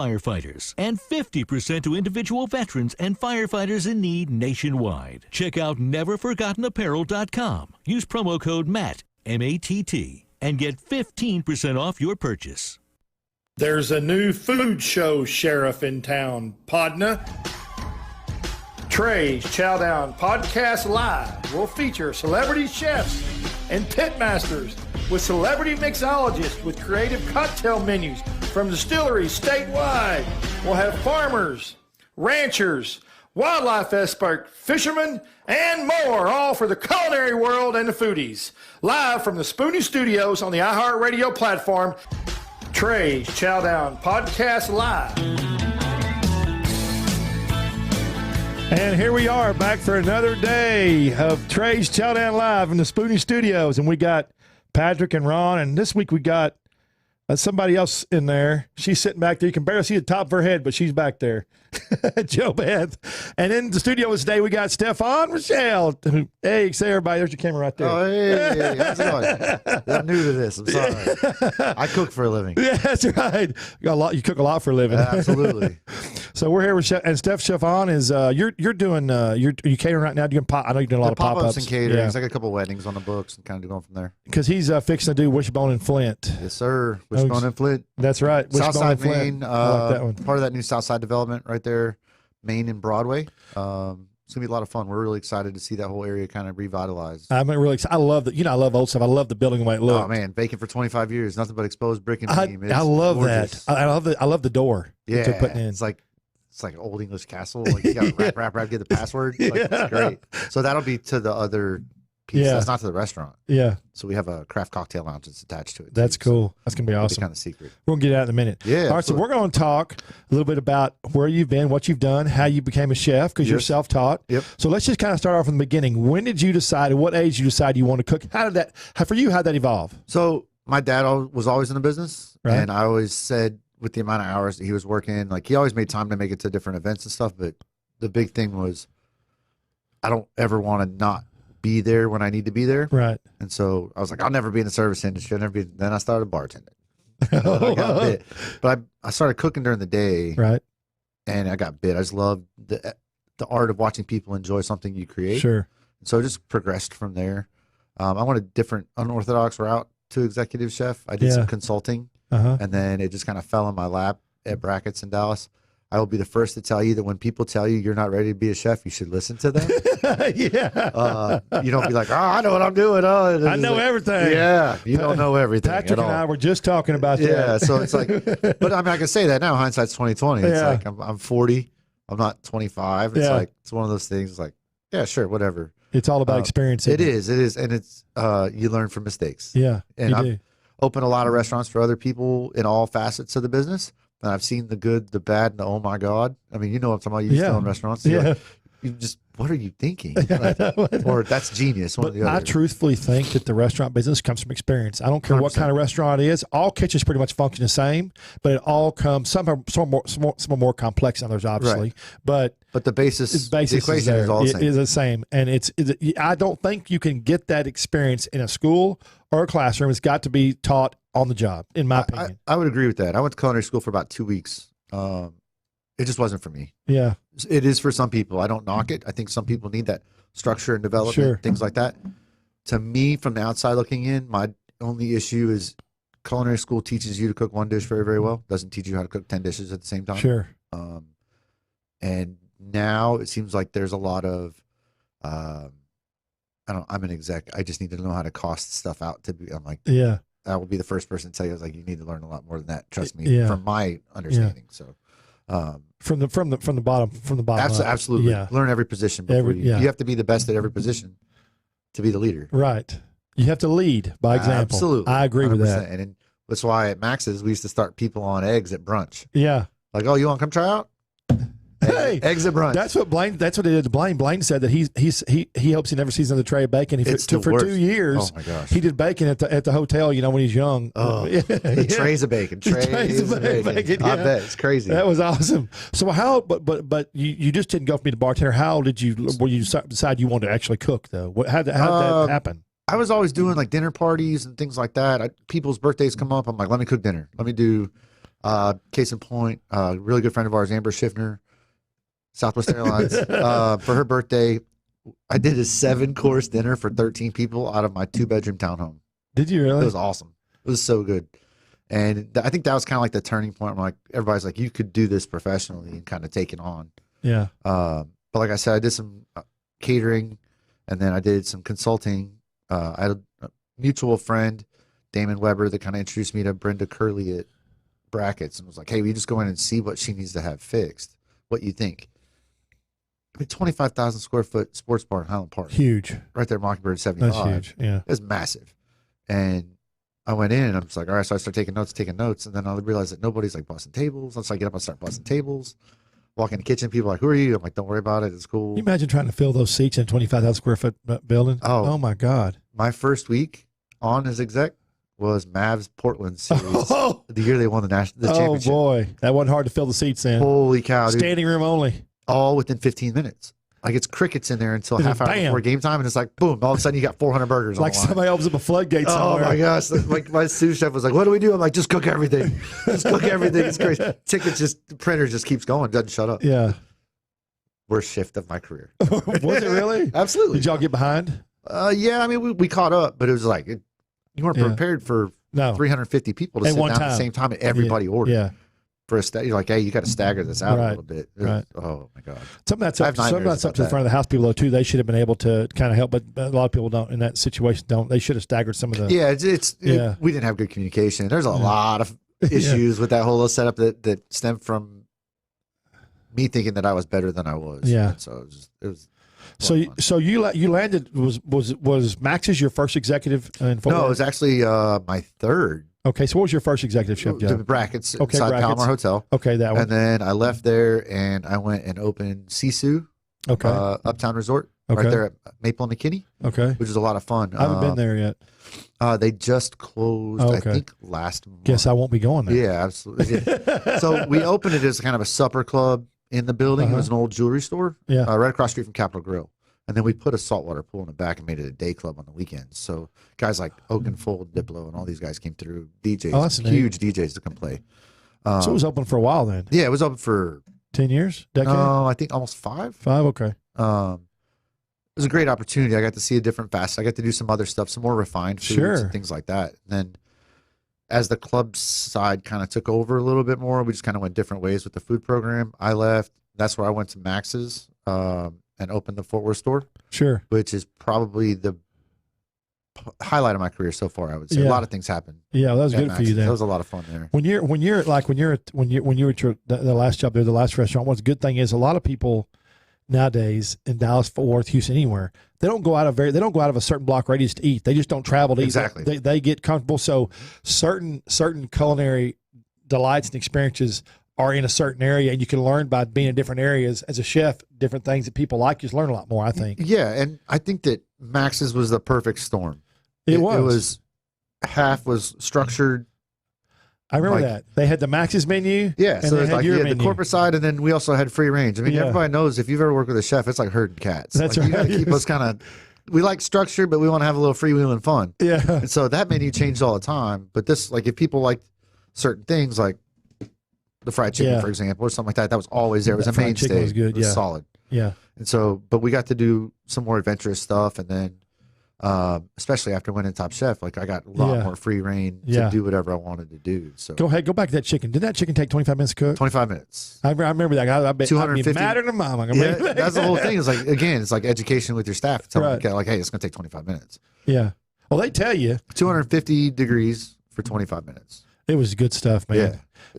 firefighters and 50% to individual veterans and firefighters in need nationwide. Check out neverforgottenapparel.com. Use promo code MATT, M-A-T-T, and get 15% off your purchase. There's a new food show sheriff in town, Podna. Trey's Chowdown Podcast Live will feature celebrity chefs and pitmasters with celebrity mixologists with creative cocktail menus from distilleries statewide. We'll have farmers, ranchers, wildlife experts, fishermen, and more, all for the culinary world and the foodies. Live from the Spoonie Studios on the iHeartRadio platform, Trey's Chowdown Podcast Live. And here we are back for another day of Trey's Chowdown Live in the Spoonie Studios. And we got Patrick and Ron. And this week we got somebody else in there. She's sitting back there. You can barely see the top of her head, but she's back there. Joe Beth. And in the studio today, we got Stefon, Michelle. Hey, say everybody. There's your camera right there. Oh, hey, how's it going? I'm new to this. I'm sorry. I cook for a living. Yeah, that's right. You got a lot. You cook a lot for a living. Absolutely. So we're here with Chef, and Stefon is you're doing you're catering right now. Doing pop. I know you're doing a lot of pop-ups and catering. Yeah. I got a couple weddings on the books and kind of going from there. Because he's fixing to do Wishbone and Flint. Yes, sir. Wishbone and Flint. That's right. Wishbone Southside and Flint. Maine. I like that one. Part of that new Southside development right there, Maine and Broadway. It's gonna be a lot of fun. We're really excited to see that whole area kind of revitalized. I'm really excited. I love that. I love old stuff. I love the building the way it looks. Oh man, vacant for 25 years, nothing but exposed brick and beam. I love gorgeous. that. I love the door. Yeah, they're putting in. It's like an old English castle. Like you got to rap, get the password. Like, it's great. So that'll be to the other piece. Yeah. That's not to the restaurant. Yeah. So we have a craft cocktail lounge that's attached to it. That's too. cool. So That's gonna be awesome. Kind of secret. We're gonna get out in a minute. Yeah. All right. So we're going to talk a little bit about where you've been, what you've done, how you became a chef because you're self-taught. Yep. So let's just kind of start off from the beginning. When did you decide? At what age did you decide you want to cook? How did that evolve? So my dad was always in the business, Right. and I always said with the amount of hours that he was working, like he always made time to make it to different events and stuff. But the big thing was, I don't ever want to not be there when I need to be there. Right. And so I was like, I'll never be in the service industry. I'll never be. Then I started bartending. I got bit. But I started cooking during the day. Right. And I got bit. I just loved the art of watching people enjoy something you create. Sure. So it just progressed from there. I went a different unorthodox route to executive chef. I did some consulting, and then it just kind of fell in my lap at Brackett's in Dallas. I will be the first to tell you that when people tell you you're not ready to be a chef, you should listen to them. Yeah. You don't be like, oh, I know what I'm doing. Oh, I know everything. Yeah, you don't know everything. Patrick at all. and I were just talking about that. Yeah, so it's like, but I mean, I can say that now. Hindsight's 2020. It's like I'm 40. I'm not 25. It's like it's one of those things. It's like, yeah, sure, whatever. It's all about experience. It is, and it's you learn from mistakes. Yeah, and I've opened a lot of restaurants for other people in all facets of the business. And I've seen the good, the bad, and the oh my God. I mean, you know what I'm talking about. You used to own restaurants. So like, you just, what are you thinking? Like, or that's genius. One or the other. I truthfully think that the restaurant business comes from experience. I don't care 100%. What kind of restaurant it is. All kitchens pretty much function the same, but it all comes, some are more complex than others, obviously. Right. But the basis the equation is all the same. It is the same. And I don't think you can get that experience in a school or a classroom. It's got to be taught on the job, in my opinion. I would agree with that. I went to culinary school for about 2 weeks. It just wasn't for me. Yeah. It is for some people. I don't knock it. I think some people need that structure and development, things like that. To me, from the outside looking in, my only issue is culinary school teaches you to cook one dish very, very well. Doesn't teach you how to cook 10 dishes at the same time. Sure. And now it seems like there's a lot of, I'm an exec. I just need to know how to cost stuff out to be. I'm like, yeah. I will be the first person to tell you. I was like, you need to learn a lot more than that. Trust me, from my understanding. So, from the bottom absolutely. Yeah. Learn every position. Before you have to be the best at every position to be the leader. Right. You have to lead by example. Absolutely. I agree 100%. With that. And that's why at Max's we used to start people on eggs at brunch. Yeah. Like, oh, you want to come try out? Hey, eggs at brunch. That's what Blaine. That's what it is. Blaine said that he hopes he never sees another tray of bacon. For 2 years. Oh my gosh. He did bacon at the hotel. You know, when he's young. Oh, trays of bacon. Trays of bacon. I bet it's crazy. That was awesome. So how? But you just didn't go from being a bartender. How old were you decide you wanted to actually cook though? How did that happen? I was always doing like dinner parties and things like that. People's birthdays come up. I'm like, let me cook dinner. Let me do. Case in point, really good friend of ours, Amber Schiffner, Southwest Airlines. For her birthday, I did a 7-course dinner for 13 people out of my 2-bedroom townhome. Did you really? It was awesome. It was so good. And I think that was kind of like the turning point where like everybody's like, you could do this professionally and kind of take it on. Yeah. But like I said, I did some catering, and then I did some consulting. I had a mutual friend, Damon Weber, that kind of introduced me to Brenda Curley at Brackets and was like, hey, we just go in and see what she needs to have fixed. What you think? I mean, 25,000 square foot sports bar in Highland Park. Huge. Right there, Mockingbird 75. That's huge. Yeah. It's massive. And I went in and I'm just like, all right, so I start taking notes. And then I realized that nobody's like busting tables. So I get up and start busting tables. Walk in the kitchen, people are like, who are you? I'm like, don't worry about it. It's cool. Can you imagine trying to fill those seats in a 25,000 square foot building? Oh my God. My first week on as exec was Mavs Portland series. The year they won the championship. Oh boy. That wasn't hard to fill the seats in. Holy cow, dude. Standing room only. All within 15 minutes. Like it's crickets in there until half hour before game time, and it's like boom! All of a sudden you got 400 burgers. Like somebody opens up a floodgate somewhere. Oh my gosh! Like my sous chef was like, "What do we do?" I'm like, "Just cook everything. Just cook everything." It's crazy. The printer just keeps going, doesn't shut up. Yeah. Worst shift of my career. Was it really? Absolutely. Did y'all get behind? Yeah. I mean, we caught up, but it was like you weren't prepared for 350 people to sit down at the same time and everybody ordered. Yeah. For a you're like, hey, you got to stagger this out a little bit. Right. Oh my God. Something that's up to the front of the house people though too. They should have been able to kind of help, but a lot of people don't in that situation. Don't. They should have staggered some of the. Yeah, we didn't have good communication. There's a lot of issues with that whole setup that stemmed from me thinking that I was better than I was. Yeah. And so it was. So you landed was Max's your first executive in Fort Worth? No, it was actually my third. Okay, so what was your first executive chef job? The Brackets inside Palomar Hotel. Okay, that one. And then I left there and I went and opened Sisu, Uptown Resort, right there at Maple and McKinney. Okay, which is a lot of fun. I haven't been there yet. They just closed, I think, last month. Guess I won't be going there. Yeah, absolutely. Yeah. So we opened it as kind of a supper club in the building. It was an old jewelry store, right across the street from Capitol Grill. And then we put a saltwater pool in the back and made it a day club on the weekends. So guys like Oakenfold, Diplo, and all these guys came through. DJs, huge DJs to come play. So it was open for a while then? Yeah, it was open for 10 years? Decade? I think almost 5. 5, okay. It was a great opportunity. I got to see a different facet. I got to do some other stuff, some more refined foods and things like that. And then as the club side kind of took over a little bit more, we just kind of went different ways with the food program. I left. That's where I went to Max's. And opened the Fort Worth store. Sure. Which is probably the highlight of my career so far, I would say. A lot of things happened. Yeah, that was good for you then. That was a lot of fun there. When you were at the last job there, the last restaurant, what's a good thing is a lot of people nowadays in Dallas, Fort Worth, Houston, anywhere, they don't go out of a certain block radius to eat. They just don't travel to eat. Exactly. They get comfortable. So certain culinary delights and experiences are in a certain area, and you can learn by being in different areas as a chef, different things that people like. You just learn a lot more, I think. Yeah, and I think that Max's was the perfect storm. It was. It was half was structured. I remember that. They had the Max's menu. Yeah, so there's the corporate side, and then we also had free range. I mean, everybody knows if you've ever worked with a chef, it's like herding cats. That's right. You got to keep us kind of. We like structure, but we want to have a little freewheeling fun. Yeah. And so that menu changed all the time. But this, like, if people like certain things, like the fried chicken, for example, or something like that, that was always there. It was a mainstay. Chicken was good. It was solid. Yeah. And so, but we got to do some more adventurous stuff, and then, especially after winning Top Chef, like I got a lot more free reign to do whatever I wanted to do. So go ahead, go back to that chicken. Did that chicken take 25 minutes to cook? 25 minutes. I remember that. I bet 250. I'd be madder than mama. Yeah, that's the whole thing. It's like, again, it's like education with your staff. Tell them, like, hey, it's going to take 25 minutes. Yeah. Well, they tell you 250 degrees for 25 minutes. It was good stuff, man. Yeah.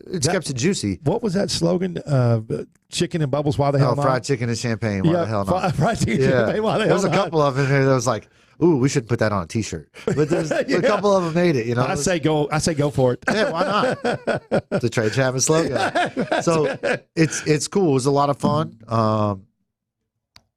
It's kept it juicy. What was that slogan? Chicken and bubbles, why the hell not? Fried chicken and champagne, why the hell not? Fried chicken and champagne, why the hell not? There's a couple of them there that was like, ooh, we should put that on a T-shirt. But there's a couple of them made it, you know. I say go for it. Yeah, why not? The Trey Chapman slogan. So it's cool. It was a lot of fun.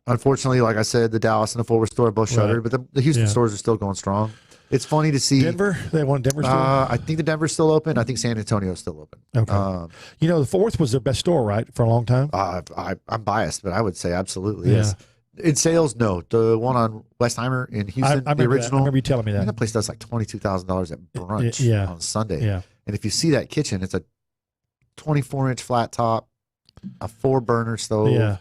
Unfortunately, like I said, the Dallas and the Fort Worth store both shuttered, but the Houston stores are still going strong. It's funny to see. Denver? They want Denver still? I think the Denver's still open. I think San Antonio's still open. Okay. The Fort Worth was their best store, right, for a long time? I'm biased, but I would say absolutely yes. In sales, no. The one on Westheimer in Houston, the original. I remember you telling me that. That place does like $22,000 at brunch on Sunday. Yeah. And if you see that kitchen, it's a 24-inch flat top, a 4-burner stove, and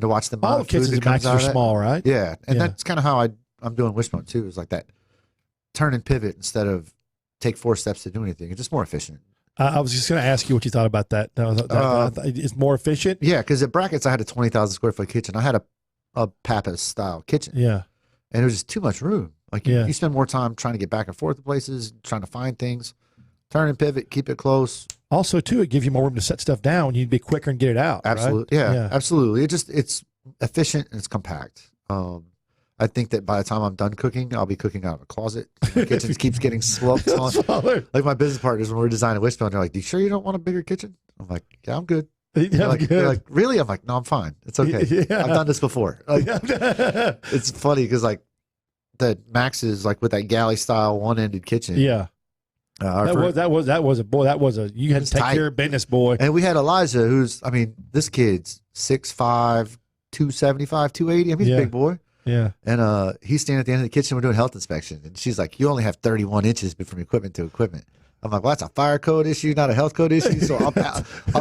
to watch the all the kitchens at Max are small, right? Yeah, and that's kind of how I'm doing Wishbone too. Is like that turn and pivot instead of take 4 steps to do anything. It's just more efficient. I was just going to ask you what you thought about that. It's more efficient. Yeah, because at Brackets I had a 20,000 square foot kitchen. I had a Pappas style kitchen. Yeah, and it was just too much room. Like you spend more time trying to get back and forth to places, trying to find things, turn and pivot, keep it close. Also, too, it gives you more room to set stuff down. You'd be quicker and get it out. Absolutely, right? yeah, absolutely. It's efficient and it's compact. I think that by the time I'm done cooking, I'll be cooking out of a closet. My kitchen keeps getting sloped on. Like my business partners, when we're designing Wishbone, they're like, "Do you sure you don't want a bigger kitchen?" I'm like, "Yeah, I'm good." They're like, "Really?" I'm like, "No, I'm fine. It's okay. I've done this before." Like, it's funny because like the Max's like with that galley style one-ended kitchen. Yeah. That was you had to take care of business, boy. And we had Elijah, who's this kid's 6'5", 275, 280. He's a big boy. Yeah. And he's standing at the end of the kitchen. We're doing health inspection. And she's like, "You only have 31 inches from equipment to equipment." I'm like, "Well, that's a fire code issue, not a health code issue." So I'll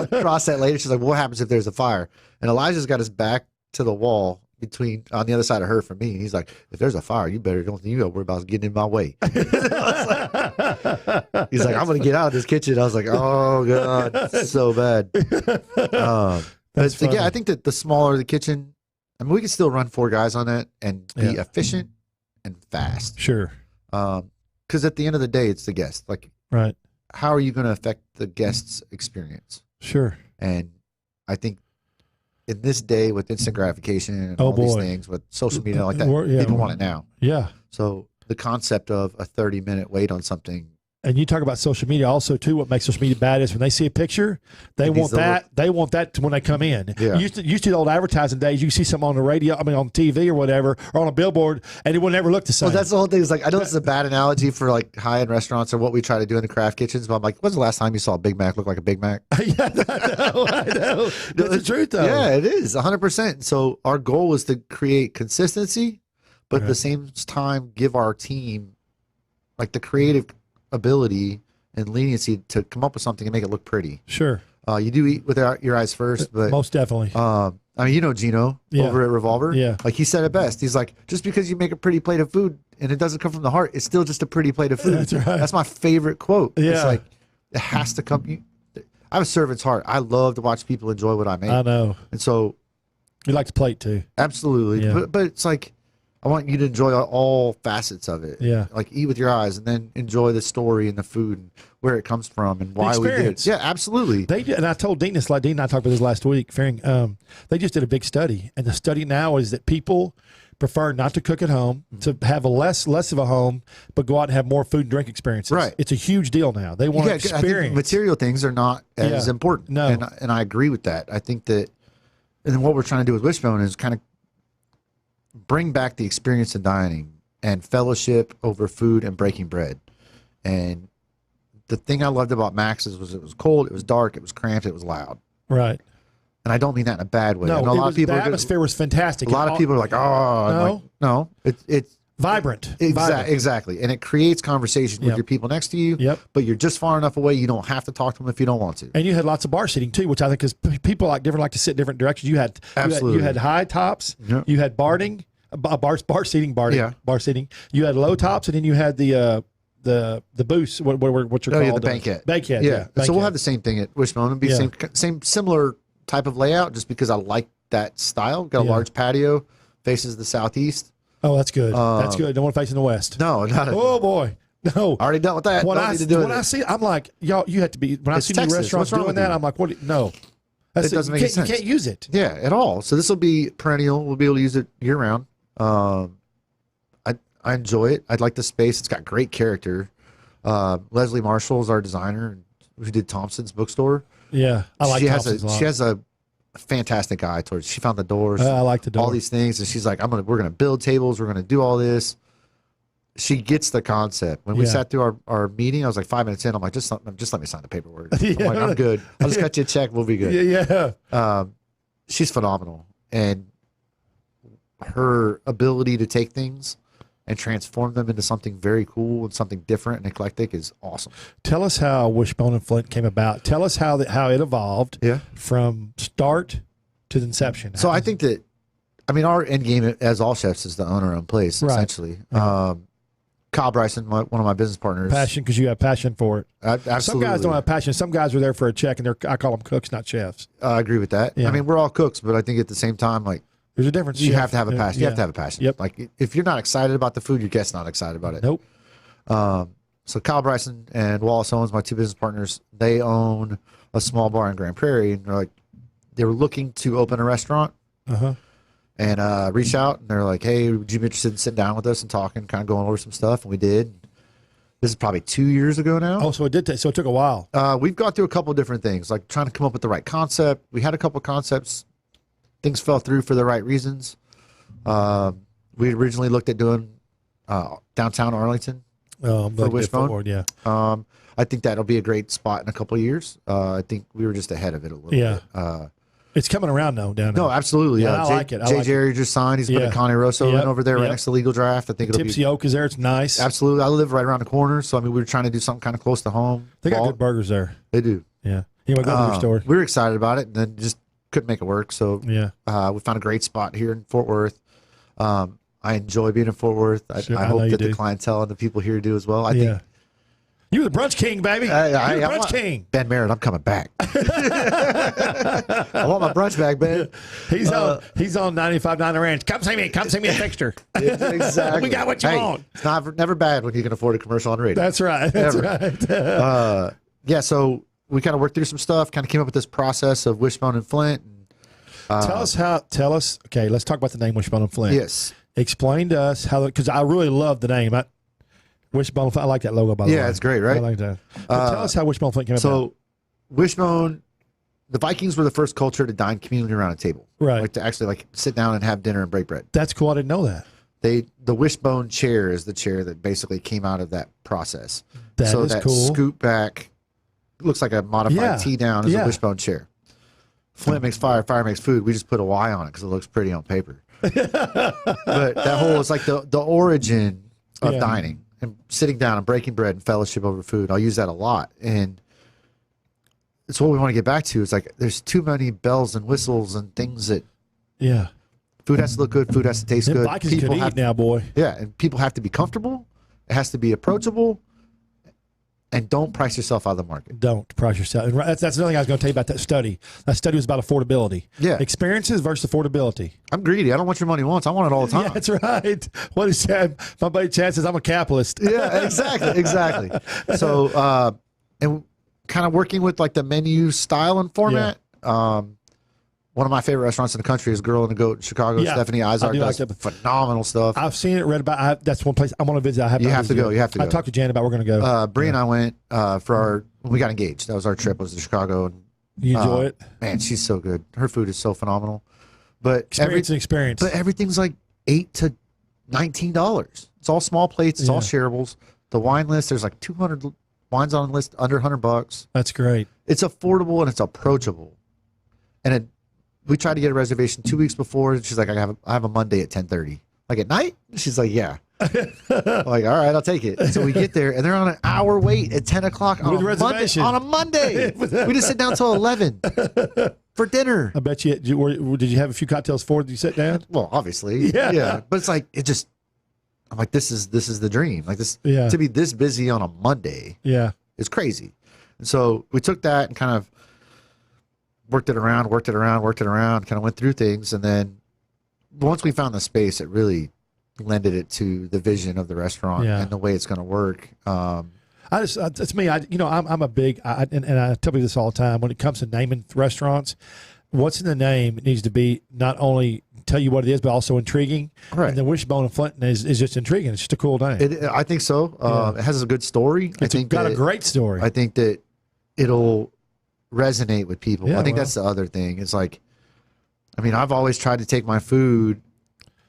cross that later. She's like, "What happens if there's a fire?" And Elijah's got his back to the wall on the other side of her from me. And he's like, "If there's a fire, you better don't worry about getting in my way." He's like, "I'm going to get out of this kitchen." I was like, "Oh, God, so bad." I think that the smaller the kitchen, we can still run 4 guys on that and be efficient and fast. Sure. Because at the end of the day, it's the guest. Like, right. How are you going to affect the guest's experience? Sure. And I think in this day with instant gratification and all these things with social media like that, people want it now. Yeah. So the concept of a 30-minute wait on something. And you talk about social media also too. What makes social media bad is when they see a picture, they want that. They want that when they come in. Yeah. Used to the old advertising days. You see something on the radio, on TV or whatever, or on a billboard, and it will never look the same. Well, that's the whole thing. Is like, I know this is a bad analogy for like high-end restaurants or what we try to do in the craft kitchens, but I'm like, when's the last time you saw a Big Mac look like a Big Mac? Yeah, I know. That's the truth, though. Yeah, it is 100%. So our goal is to create consistency, but at the same time, give our team like the creative ability and leniency to come up with something and make it look pretty. Sure. You do eat with your eyes first, but most definitely. Gino over at Revolver. Yeah. Like he said it best. He's like, just because you make a pretty plate of food and it doesn't come from the heart, it's still just a pretty plate of food. That's right. That's my favorite quote. Yeah. It's like, it has to come. I have a servant's heart. I love to watch people enjoy what I make. I know. And so. You like to plate too. Absolutely. Yeah. But it's like, I want you to enjoy all facets of it. Yeah. Like eat with your eyes and then enjoy the story and the food and where it comes from and why we did it. Yeah, absolutely. And I told Dean this, like Dean and I talked about this last week, Fearing, they just did a big study. And the study now is that people prefer not to cook at home, to have less of a home, but go out and have more food and drink experiences. Right. It's a huge deal now. They want to experience. I think material things are not as important. No. And I agree with that. I think that, and what we're trying to do with Wishbone is kind of bring back the experience of dining and fellowship over food and breaking bread. And the thing I loved about Max's was it was cold, it was dark, it was cramped, it was loud. Right. And I don't mean that in a bad way. No, and a lot of people the atmosphere was fantastic. A lot of people are like, "Oh, no, it's vibrant." Exactly. And it creates conversation with your people next to you. Yep. But you're just far enough away, you don't have to talk to them if you don't want to. And you had lots of bar seating too, which I think is people like to sit different directions. You had high tops, you had bar seating. You had low tops, and then you had the booths. What you're called? The banquet. Banquet. Yeah. Banquet. So we'll have the same thing at Wishbone. It'll be same similar type of layout, just because I like that style. Got a large patio, faces the southeast. Oh, that's good. That's good. Don't want to face in the west. No, not. Oh boy, no. Already done with that. When I see, I'm like, y'all, you have to be. When I see new restaurants doing that, I'm like, what? No, it doesn't make sense. You can't use it. Yeah, at all. So this will be perennial. We'll be able to use it year round. I enjoy it. I like the space. It's got great character. Leslie Marshall is our designer who did Thompson's bookstore. Yeah, I like Thompson's a lot. She has a fantastic eye towards. She found the doors. I like the door. All these things, and she's like, we're gonna build tables. We're gonna do all this. She gets the concept. When we sat through our meeting, I was like 5 minutes in. I'm like, just let me sign the paperwork. I'm like, I'm good. I'll just cut you a check. We'll be good. Yeah. She's phenomenal, and her ability to take things and transform them into something very cool and something different and eclectic is awesome. Tell us how Wishbone and Flint came about. Tell us how it evolved from start to the inception. So I think that, I mean, our end game as all chefs is to own our own place, essentially. Right. Kyle Bryson, one of my business partners. Passion, because you have passion for it. Absolutely. Some guys don't have passion. Some guys are there for a check, and I call them cooks, not chefs. I agree with that. Yeah. I mean, we're all cooks, but I think at the same time, like, there's a difference. you have to have a passion. You have to have a passion. Yep. Like, if you're not excited about the food, your guest's not excited about it. Nope. So Kyle Bryson and Wallace Owens, my two business partners, they own a small bar in Grand Prairie, and they were looking to open a restaurant. And reached out, and they're like, "Hey, would you be interested in sitting down with us and talking, kind of going over some stuff?" And we did. This is probably 2 years ago now. Oh, so it took a while. We've gone through a couple of different things, like trying to come up with the right concept. We had a couple of concepts. Things fell through for the right reasons. We originally looked at doing downtown Arlington for Wishbone. Yeah. I think that'll be a great spot in a couple of years. I think we were just ahead of it a little bit. It's coming around now down there. No, absolutely. Yeah, I like it. Jay Jerry just signed. He's putting Connie Rosso in over there right next to Legal Draft. I think it'll Tipsy Oak is there. It's nice. Absolutely. I live right around the corner, so I mean, we were trying to do something kind of close to home. They got good burgers there. They do. Yeah. You want to go to your store? We were excited about it, and then just couldn't make it work. So we found a great spot here in Fort Worth. I enjoy being in Fort Worth. I hope that the clientele and the people here do as well. I think. You're the brunch king, baby. You're the brunch king. Ben Merritt, I'm coming back. I want my brunch back, Ben. He's on 95.9 the ranch. Come see me. Come see me a fixture. Exactly. We got what you want. It's never bad when you can afford a commercial on radio. That's right. That's right. So we kind of worked through some stuff, kind of came up with this process of Wishbone and Flint. Tell us. Okay, let's talk about the name Wishbone and Flint. Yes. Explain to us how, because I really love the name. Wishbone. I like that logo, by the way. Yeah, it's great, right? I like that. Tell us how Wishbone Flint came about. So, Wishbone, the Vikings were the first culture to dine communally around a table, right? Like to actually sit down and have dinner and break bread. That's cool. I didn't know that. The Wishbone chair is the chair that basically came out of that process. That is cool. Scoop back, looks like a modified T down, is a Wishbone chair. Flint makes fire, fire makes food. We just put a Y on it because it looks pretty on paper. But that whole is like the origin of dining. And sitting down and breaking bread and fellowship over food. I'll use that a lot. And it's what we want to get back to. It's like there's too many bells and whistles and things that food has to look good, food has to taste good. Vikings people can eat now, boy. Yeah, and people have to be comfortable. It has to be approachable. And don't price yourself out of the market. Don't price yourself. And that's another thing I was going to tell you about that study. That study was about affordability. Yeah. Experiences versus affordability. I'm greedy. I don't want your money once. I want it all the time. Yeah, that's right. What is Chad? My buddy Chad says I'm a capitalist. Yeah, exactly. So, and kind of working with like the menu style and format. One of my favorite restaurants in the country is Girl and the Goat in Chicago. Stephanie Izard does phenomenal stuff. I've seen it, read about it. That's one place I want to visit. You have to go. You have to go. I talked to Jan about we're going to go. Bree and I went when we got engaged. That was our trip. Was to Chicago. And, you enjoy it? Man, she's so good. Her food is so phenomenal. But experience. But everything's like $8 to $19. It's all small plates. It's all shareables. The wine list, there's like 200 wines on the list under $100. That's great. It's affordable and it's approachable. And we tried to get a reservation 2 weeks before. And she's like, I have a Monday at 10:30. Like at night? She's like, yeah. I'm like, all right, I'll take it. And so we get there, and they're on an hour wait at 10 o'clock on a Monday. We just sit down till 11 for dinner. I bet you. Did you have a few cocktails before you sit down? Well, obviously, yeah. But it's like I'm like, this is the dream. Like this to be this busy on a Monday. Yeah, it's crazy. And so we took that and kind of worked it around, kind of went through things. And then once we found the space, it really lended it to the vision of the restaurant and the way it's going to work. It's me. I'm a big, and I tell people this all the time, when it comes to naming restaurants, what's in the name needs to be not only tell you what it is, but also intriguing. Right. And the Wishbone and Flint is just intriguing. It's just a cool name. I think so. It has a good story. It's got a great story. I think that it'll resonate with people. I think that's the other thing. It's like, I mean, I've always tried to take my food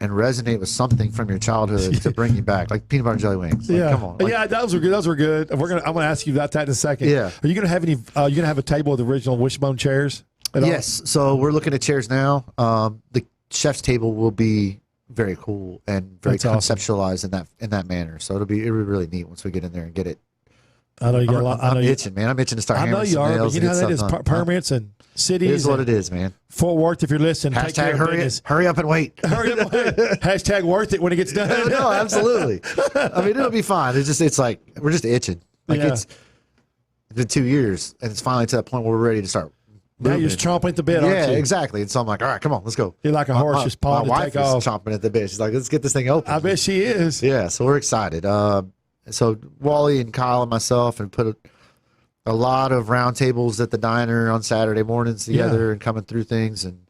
and resonate with something from your childhood to bring you back, like peanut butter and jelly wings. Like, come on. Like, those were good. Those were good. I'm gonna ask you about that in a second. Yeah. Are you gonna have any? You gonna have a table of the original Wishbone chairs? Yes. So we're looking at chairs now. The chef's table will be very cool and very That's conceptualized in that manner. So it'll be really neat once we get in there and get it. I know you got a lot. I'm itching, man. I'm itching to start. I know you are, but you know how that is. Done. Permits and cities. It is what it is, man. Fort Worth, if you're listening, Hashtag hurry up and wait. Hurry up and wait. Hashtag worth it when it gets done. No, absolutely. I mean, it'll be fine. It's like we're just itching. Like it's been 2 years, and it's finally to that point where we're ready to start. Now you're just chomping at the bit, aren't you? Yeah, exactly. And so I'm like, all right, come on, let's go. You're like a horse just pawing to take off. My wife is chomping at the bit. She's like, let's get this thing open. I bet she is. Yeah, so we're excited. So Wally and Kyle and myself and put a lot of roundtables at the diner on Saturday mornings together and coming through things. And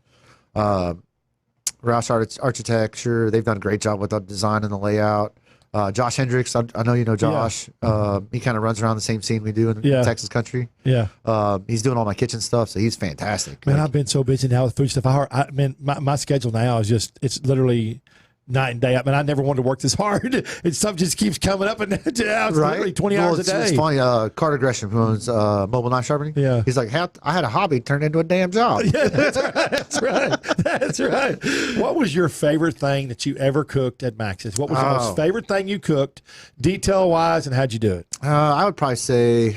Roush Architecture, they've done a great job with the design and the layout. Josh Hendricks, I know you know Josh. He kind of runs around the same scene we do in Texas country. Yeah. He's doing all my kitchen stuff, so he's fantastic. Man, I've been so busy now with food stuff. My schedule now is it's literally night and day. I mean, I never wanted to work this hard. And stuff just keeps coming up, and now it's literally 20 hours a day. It's funny. Carter Gresham, who owns Mobile Knife Sharpening, he's like, I had a hobby turned into a damn job. Yeah, that's right. That's right. What was your favorite thing that you ever cooked at Max's? What was the most favorite thing you cooked, detail-wise, and how'd you do it? I would probably say,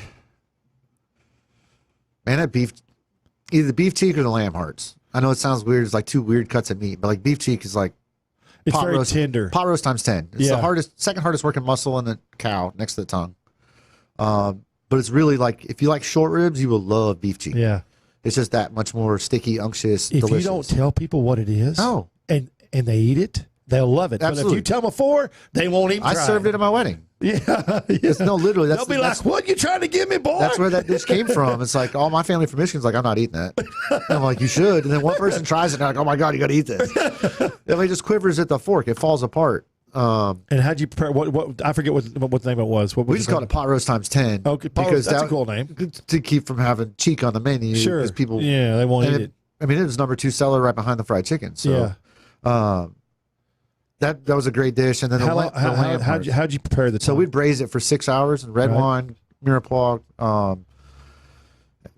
man, either the beef cheek or the lamb hearts. I know it sounds weird. It's like two weird cuts of meat, but like beef cheek is like, it's very roast, tender. Pot roast times 10. It's the second hardest working muscle in the cow next to the tongue. But it's really like, if you like short ribs, you will love beef cheek. Yeah. It's just that much more sticky, unctuous, if delicious. You don't tell people what it is, and they eat it, they'll love it. Absolutely. But if you tell them before, they won't even try. I served it at my wedding. Yeah. No, literally. They'll be like, what you trying to give me, boy? That's where that dish came from. It's like, all my family from Michigan's like, I'm not eating that. And I'm like, you should. And then one person tries it, and they're like, oh my God, you got to eat this. And it just quivers at the fork. It falls apart. And how'd you prepare? What I forget what the name it was. What was we just called it pot roast times 10. Okay, because that's a cool name to keep from having cheek on the menu. Sure, because people, they won't eat it. I mean, it was number 2 seller right behind the fried chicken. So, that was a great dish. And then how'd you prepare the? So we'd braise it for 6 hours in red wine, mirepoix,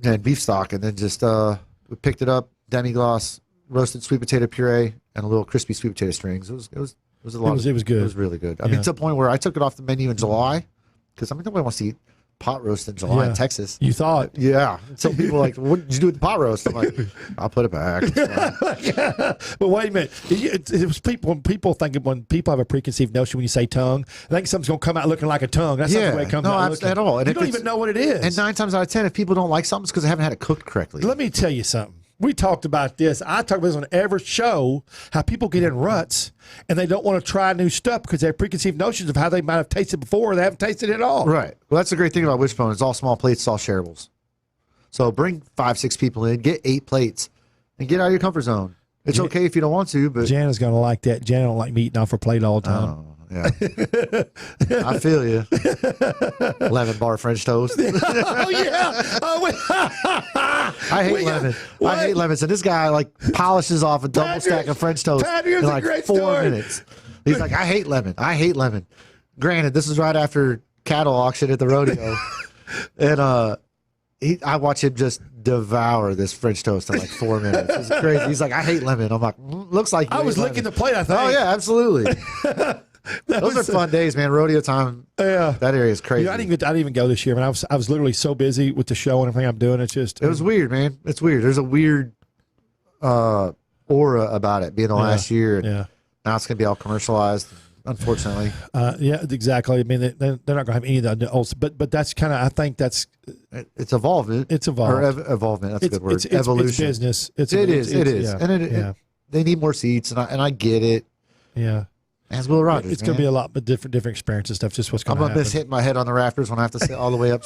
and beef stock, and then just we picked it up, demi-glace, roasted sweet potato puree, and a little crispy sweet potato strings. It was a lot. It was good. It was really good. I mean, to the point where I took it off the menu in July because nobody wants to eat pot roast in July in Texas. You thought? Yeah. Some people are like, what did you do with the pot roast? I'm like, I'll put it back. But wait a minute. It was when people have a preconceived notion when you say tongue, I think something's going to come out looking like a tongue. That's not the way it comes out looking. At all. And you don't even know what it is. And 9 times out of 10, if people don't like something, it's because they haven't had it cooked correctly. Let me tell you something. We talked about this. I talk about this on every show, how people get in ruts and they don't want to try new stuff because they have preconceived notions of how they might have tasted before or they haven't tasted it at all. Right. Well, that's the great thing about Wishbone. It's all small plates, it's all shareables. So bring 5-6 people in, get 8 plates, and get out of your comfort zone. It's okay if you don't want to, but Jana's going to like that. Jana don't like me eating off her plate all the time. Oh. Yeah, I feel you. 11 bar French toast. Oh yeah, I hate lemon. I hate lemons. And this guy like polishes off a double stack of French toast in like 4 minutes. He's like, I hate lemon. I hate lemon. Granted, this is right after cattle auction at the rodeo, and I watch him just devour this French toast in like 4 minutes. It's crazy. He's like, I hate lemon. I'm like, looks like I was licking the plate. I think. Oh yeah, absolutely. Those are fun days, man. Rodeo time. Yeah, that area is crazy. I didn't even go this year. I mean, I was literally so busy with the show and everything I'm doing. It was weird, man. It's weird. There's a weird aura about it being the last year. And now it's gonna be all commercialized, unfortunately. Yeah, exactly. I mean, they're not gonna have any of the old, but that's kind of. I think that's. It's evolvement. It's evolved. Or evolvement. That's a good word. Evolution. It's business. It is. Yeah. And they need more seats, and I get it. Yeah. As Will Rogers, it's going to be a lot of different experience and stuff. Just what's going to happen. I'm going to miss hitting my head on the rafters when I have to sit all the way up,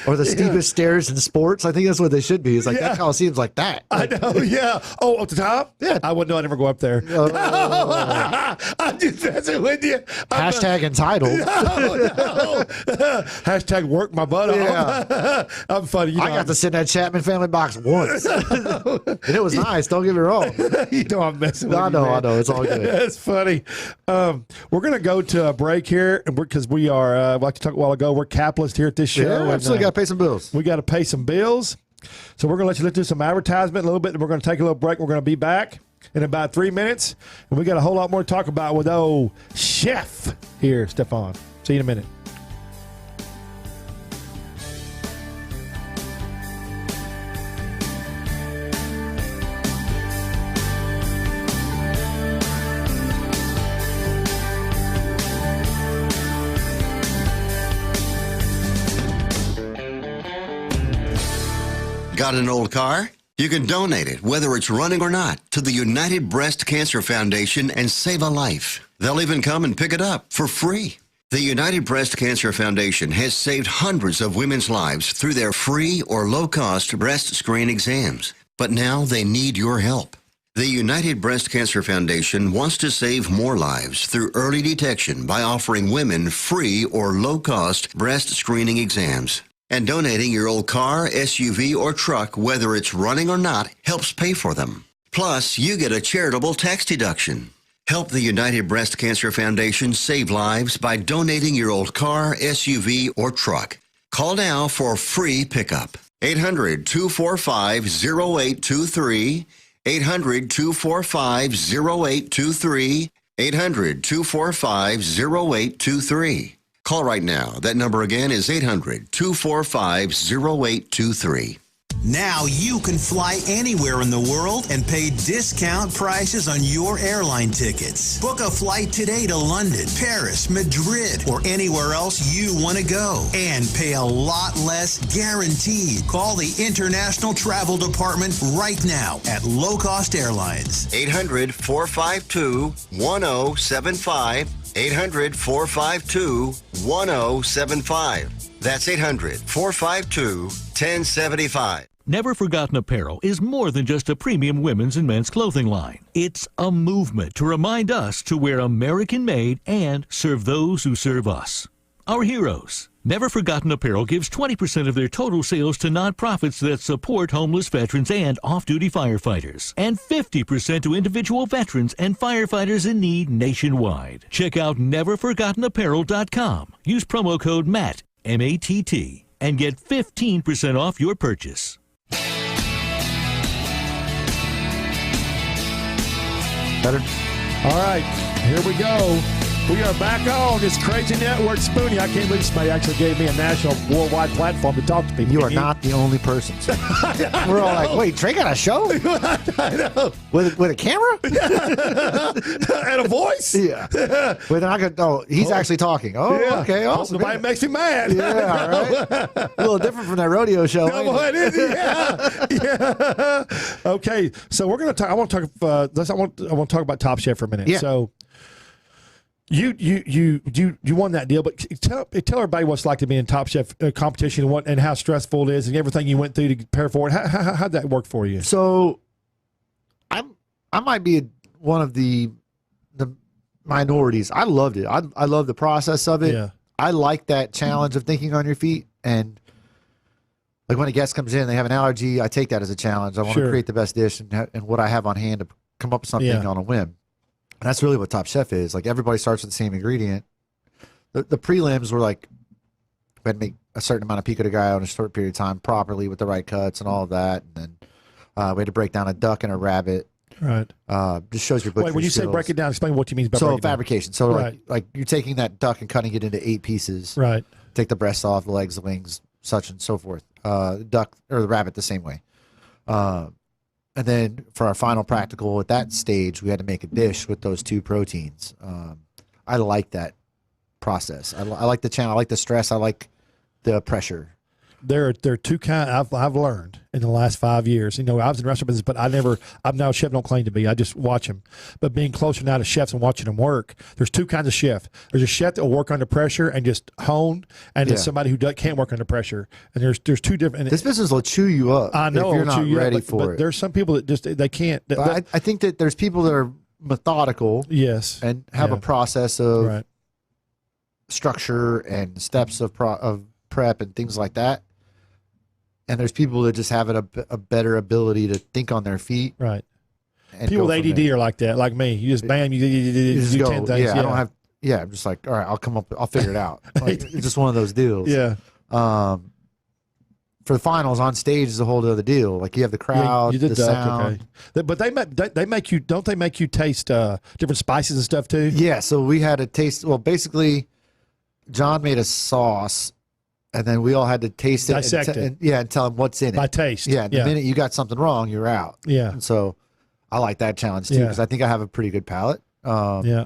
or the steepest stairs in sports. I think that's what they should be. It's like that Coliseum's like that. I know. Yeah. Oh, at the top. Yeah. I wouldn't know. I never go up there. I'm just messing with you. Hashtag entitled. No. Hashtag work my butt off. Yeah. I'm funny. I got to sit in that Chapman family box once, and it was nice. Don't get me wrong. I'm messing with you. I know. It's all good. That's funny. We're going to go to a break here because we are, like you talked a while ago, we're capitalist here at this show. Yeah, absolutely. Got to pay some bills. We got to pay some bills. So we're going to let you listen to some advertisement a little bit, and we're going to take a little break. We're going to be back. in about 3 minutes. And we got a whole lot more to talk about with old Chef here, Stefon. See you in a minute. Got an old car? You can donate it, whether it's running or not, to the United Breast Cancer Foundation and save a life. They'll even come and pick it up for free. The United Breast Cancer Foundation has saved hundreds of women's lives through their free or low-cost breast screen exams. But now they need your help. The United Breast Cancer Foundation wants to save more lives through early detection by offering women free or low-cost breast screening exams. And donating your old car, SUV, or truck, whether it's running or not, helps pay for them. Plus, you get a charitable tax deduction. Help the United Breast Cancer Foundation save lives by donating your old car, SUV, or truck. Call now for a free pickup. 800-245-0823. 800-245-0823. 800-245-0823. Call right now. That number again is 800-245-0823. Now you can fly anywhere in the world and pay discount prices on your airline tickets. Book a flight today to London, Paris, Madrid, or anywhere else you want to go and pay a lot less guaranteed. Call the International Travel Department right now at Low Cost Airlines. 800-452-1075. 800-452-1075. That's 800-452-1075. Never Forgotten Apparel is more than just a premium women's and men's clothing line. It's a movement to remind us to wear American-made and serve those who serve us. Our heroes. Never Forgotten Apparel gives 20% of their total sales to nonprofits that support homeless veterans and off-duty firefighters, and 50% to individual veterans and firefighters in need nationwide. Check out neverforgottenapparel.com. Use promo code MATT, M-A-T-T, and get 15% off your purchase. Better. All right, here we go. We are back on this crazy network, Spoonie. I can't believe somebody actually gave me a national worldwide platform to talk to people. You are not the only person. We're all like, wait, Trey got a show? I know. With a camera? And a voice? Yeah. But then I could, he's actually talking. Oh, yeah. okay. Oh, Somebody makes me mad. Yeah, all right. A little different from that rodeo show. No, it is. Yeah. Okay, so we're going to talk. I want to talk about Top Chef for a minute. Yeah. So you won that deal, but tell everybody what it's like to be in Top Chef competition and how stressful it is and everything you went through to prepare for it. How'd that work for you? So I might be one of the minorities. I loved it. I love the process of it. Yeah. I like that challenge of thinking on your feet. And like when a guest comes in, they have an allergy, I take that as a challenge. I want to create the best dish and what I have on hand to come up with something on a whim. And that's really what Top Chef is. Like everybody starts with the same ingredient. The prelims were like, we had to make a certain amount of pico de gallo in a short period of time properly with the right cuts and all of that. And then we had to break down a duck and a rabbit. Right. Just shows your butchery Wait, when you say break it down, explain what you mean by break it down. Fabrication. So like you're taking that duck and cutting it into 8 pieces. Right. Take the breast off, the legs, the wings, such and so forth. Duck or the rabbit the same way. And then for our final practical at that stage, we had to make a dish with those 2 proteins. I like that process. I like the challenge. I like the stress. I like the pressure. There are 2 kinds I've learned in the last 5 years. You know, I was in the restaurant business, but I'm now a chef, don't claim to be. I just watch them. But being closer now to chefs and watching them work, there's 2 kinds of chef. There's a chef that will work under pressure and just hone, and there's somebody who can't work under pressure. And there's 2 different. This business will chew you up. I know. If you're not ready for it. There's some people that just, they can't. I think that there's people that are methodical. Yes. And have a process of structure and steps of prep and things like that. And there's people that just have a better ability to think on their feet. Right. People with ADD are like that, like me. You just bam, you just do 10 things. Yeah, I don't have. Yeah, I'm just like, all right, I'll figure it out. Like, it's just one of those deals. Yeah. for the finals on stage is a whole other deal. Like you have the crowd, you did the duck, sound. okay. But they make you, don't they make you taste different spices and stuff too? Yeah, so we had a taste. Well, basically, John made a sauce, and then we all had to taste it. Dissect it. And tell him what's in it. By taste. Yeah, the minute you got something wrong, you're out. Yeah. And so I like that challenge too, because I think I have a pretty good palate. Yeah.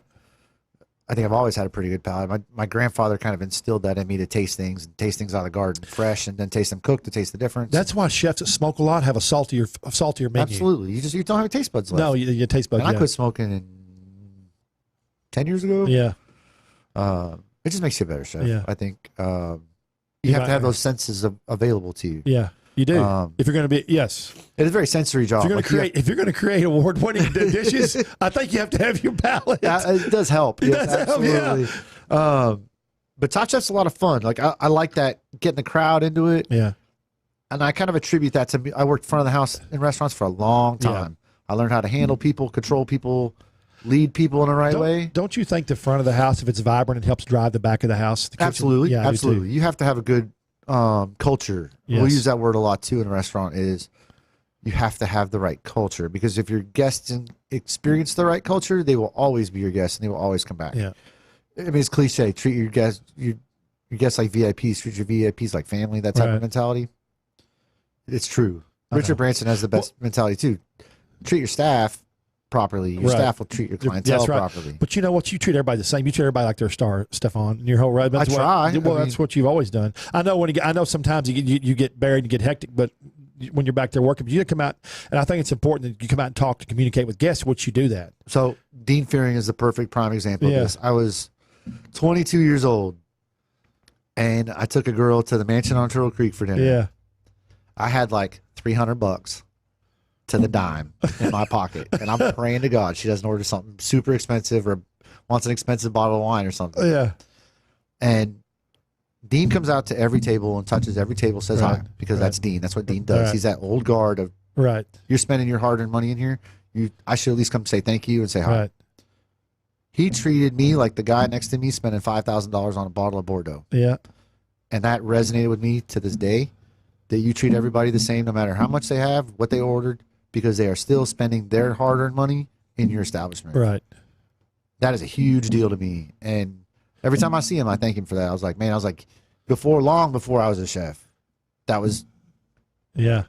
I think I've always had a pretty good palate. My grandfather kind of instilled that in me to taste things out of the garden fresh and then taste them cooked to taste the difference. That's why chefs that smoke a lot have a saltier menu. Absolutely. You don't have taste buds left. No, you taste buds. And I quit smoking 10 years ago. Yeah. It just makes you a better chef. Yeah. I think you have to have those senses available to you. Yeah. You do. If you're going to be, yes. It's a very sensory job. If you're going to create award-winning dishes, I think you have to have your palate. It does help. It does help, absolutely. But Top Chef's a lot of fun. Like I like that, getting the crowd into it. Yeah. And I kind of attribute that to me. I worked front of the house in restaurants for a long time. Yeah. I learned how to handle people, control people, lead people in the right way. Don't you think the front of the house, if it's vibrant, it helps drive the back of the house? The absolutely. Yeah, absolutely. You have to have a good culture. Yes. We'll use that word a lot too in a restaurant. Is you have to have the right culture, because if your guests experience the right culture, they will always be your guests and they will always come back. Yeah. I mean, it's cliche. Treat your guests like VIPs. Treat your VIPs like family. That type of mentality. It's true. Richard Branson has the best mentality too. Treat your staff properly. Your staff will treat your clientele properly. But you know what? You treat everybody the same. You treat everybody like they're a star, Stefon. And your whole road. I try. That's what you've always done. I know I know sometimes you get buried and get hectic, but when you're back there working, but you come out, and I think it's important that you come out and talk to communicate with guests. Which you do that. So Dean Fearing is the perfect prime example of this. I was 22 years old, and I took a girl to the mansion on Turtle Creek for dinner. Yeah. I had like $300 to the dime in my pocket, and I'm praying to God she doesn't order something super expensive or wants an expensive bottle of wine or something. Yeah. And Dean comes out to every table and touches every table, says hi, because that's Dean. That's what Dean does. He's that old guard of you're spending your hard-earned money in here. I should at least come say thank you and say hi. He treated me like the guy next to me spending $5,000 on a bottle of Bordeaux. Yeah. And that resonated with me to this day, that you treat everybody the same no matter how much they have, what they ordered, because they are still spending their hard-earned money in your establishment. Right. That is a huge deal to me. And every time I see him, I thank him for that. I was like, long before I was a chef, that was. Yeah.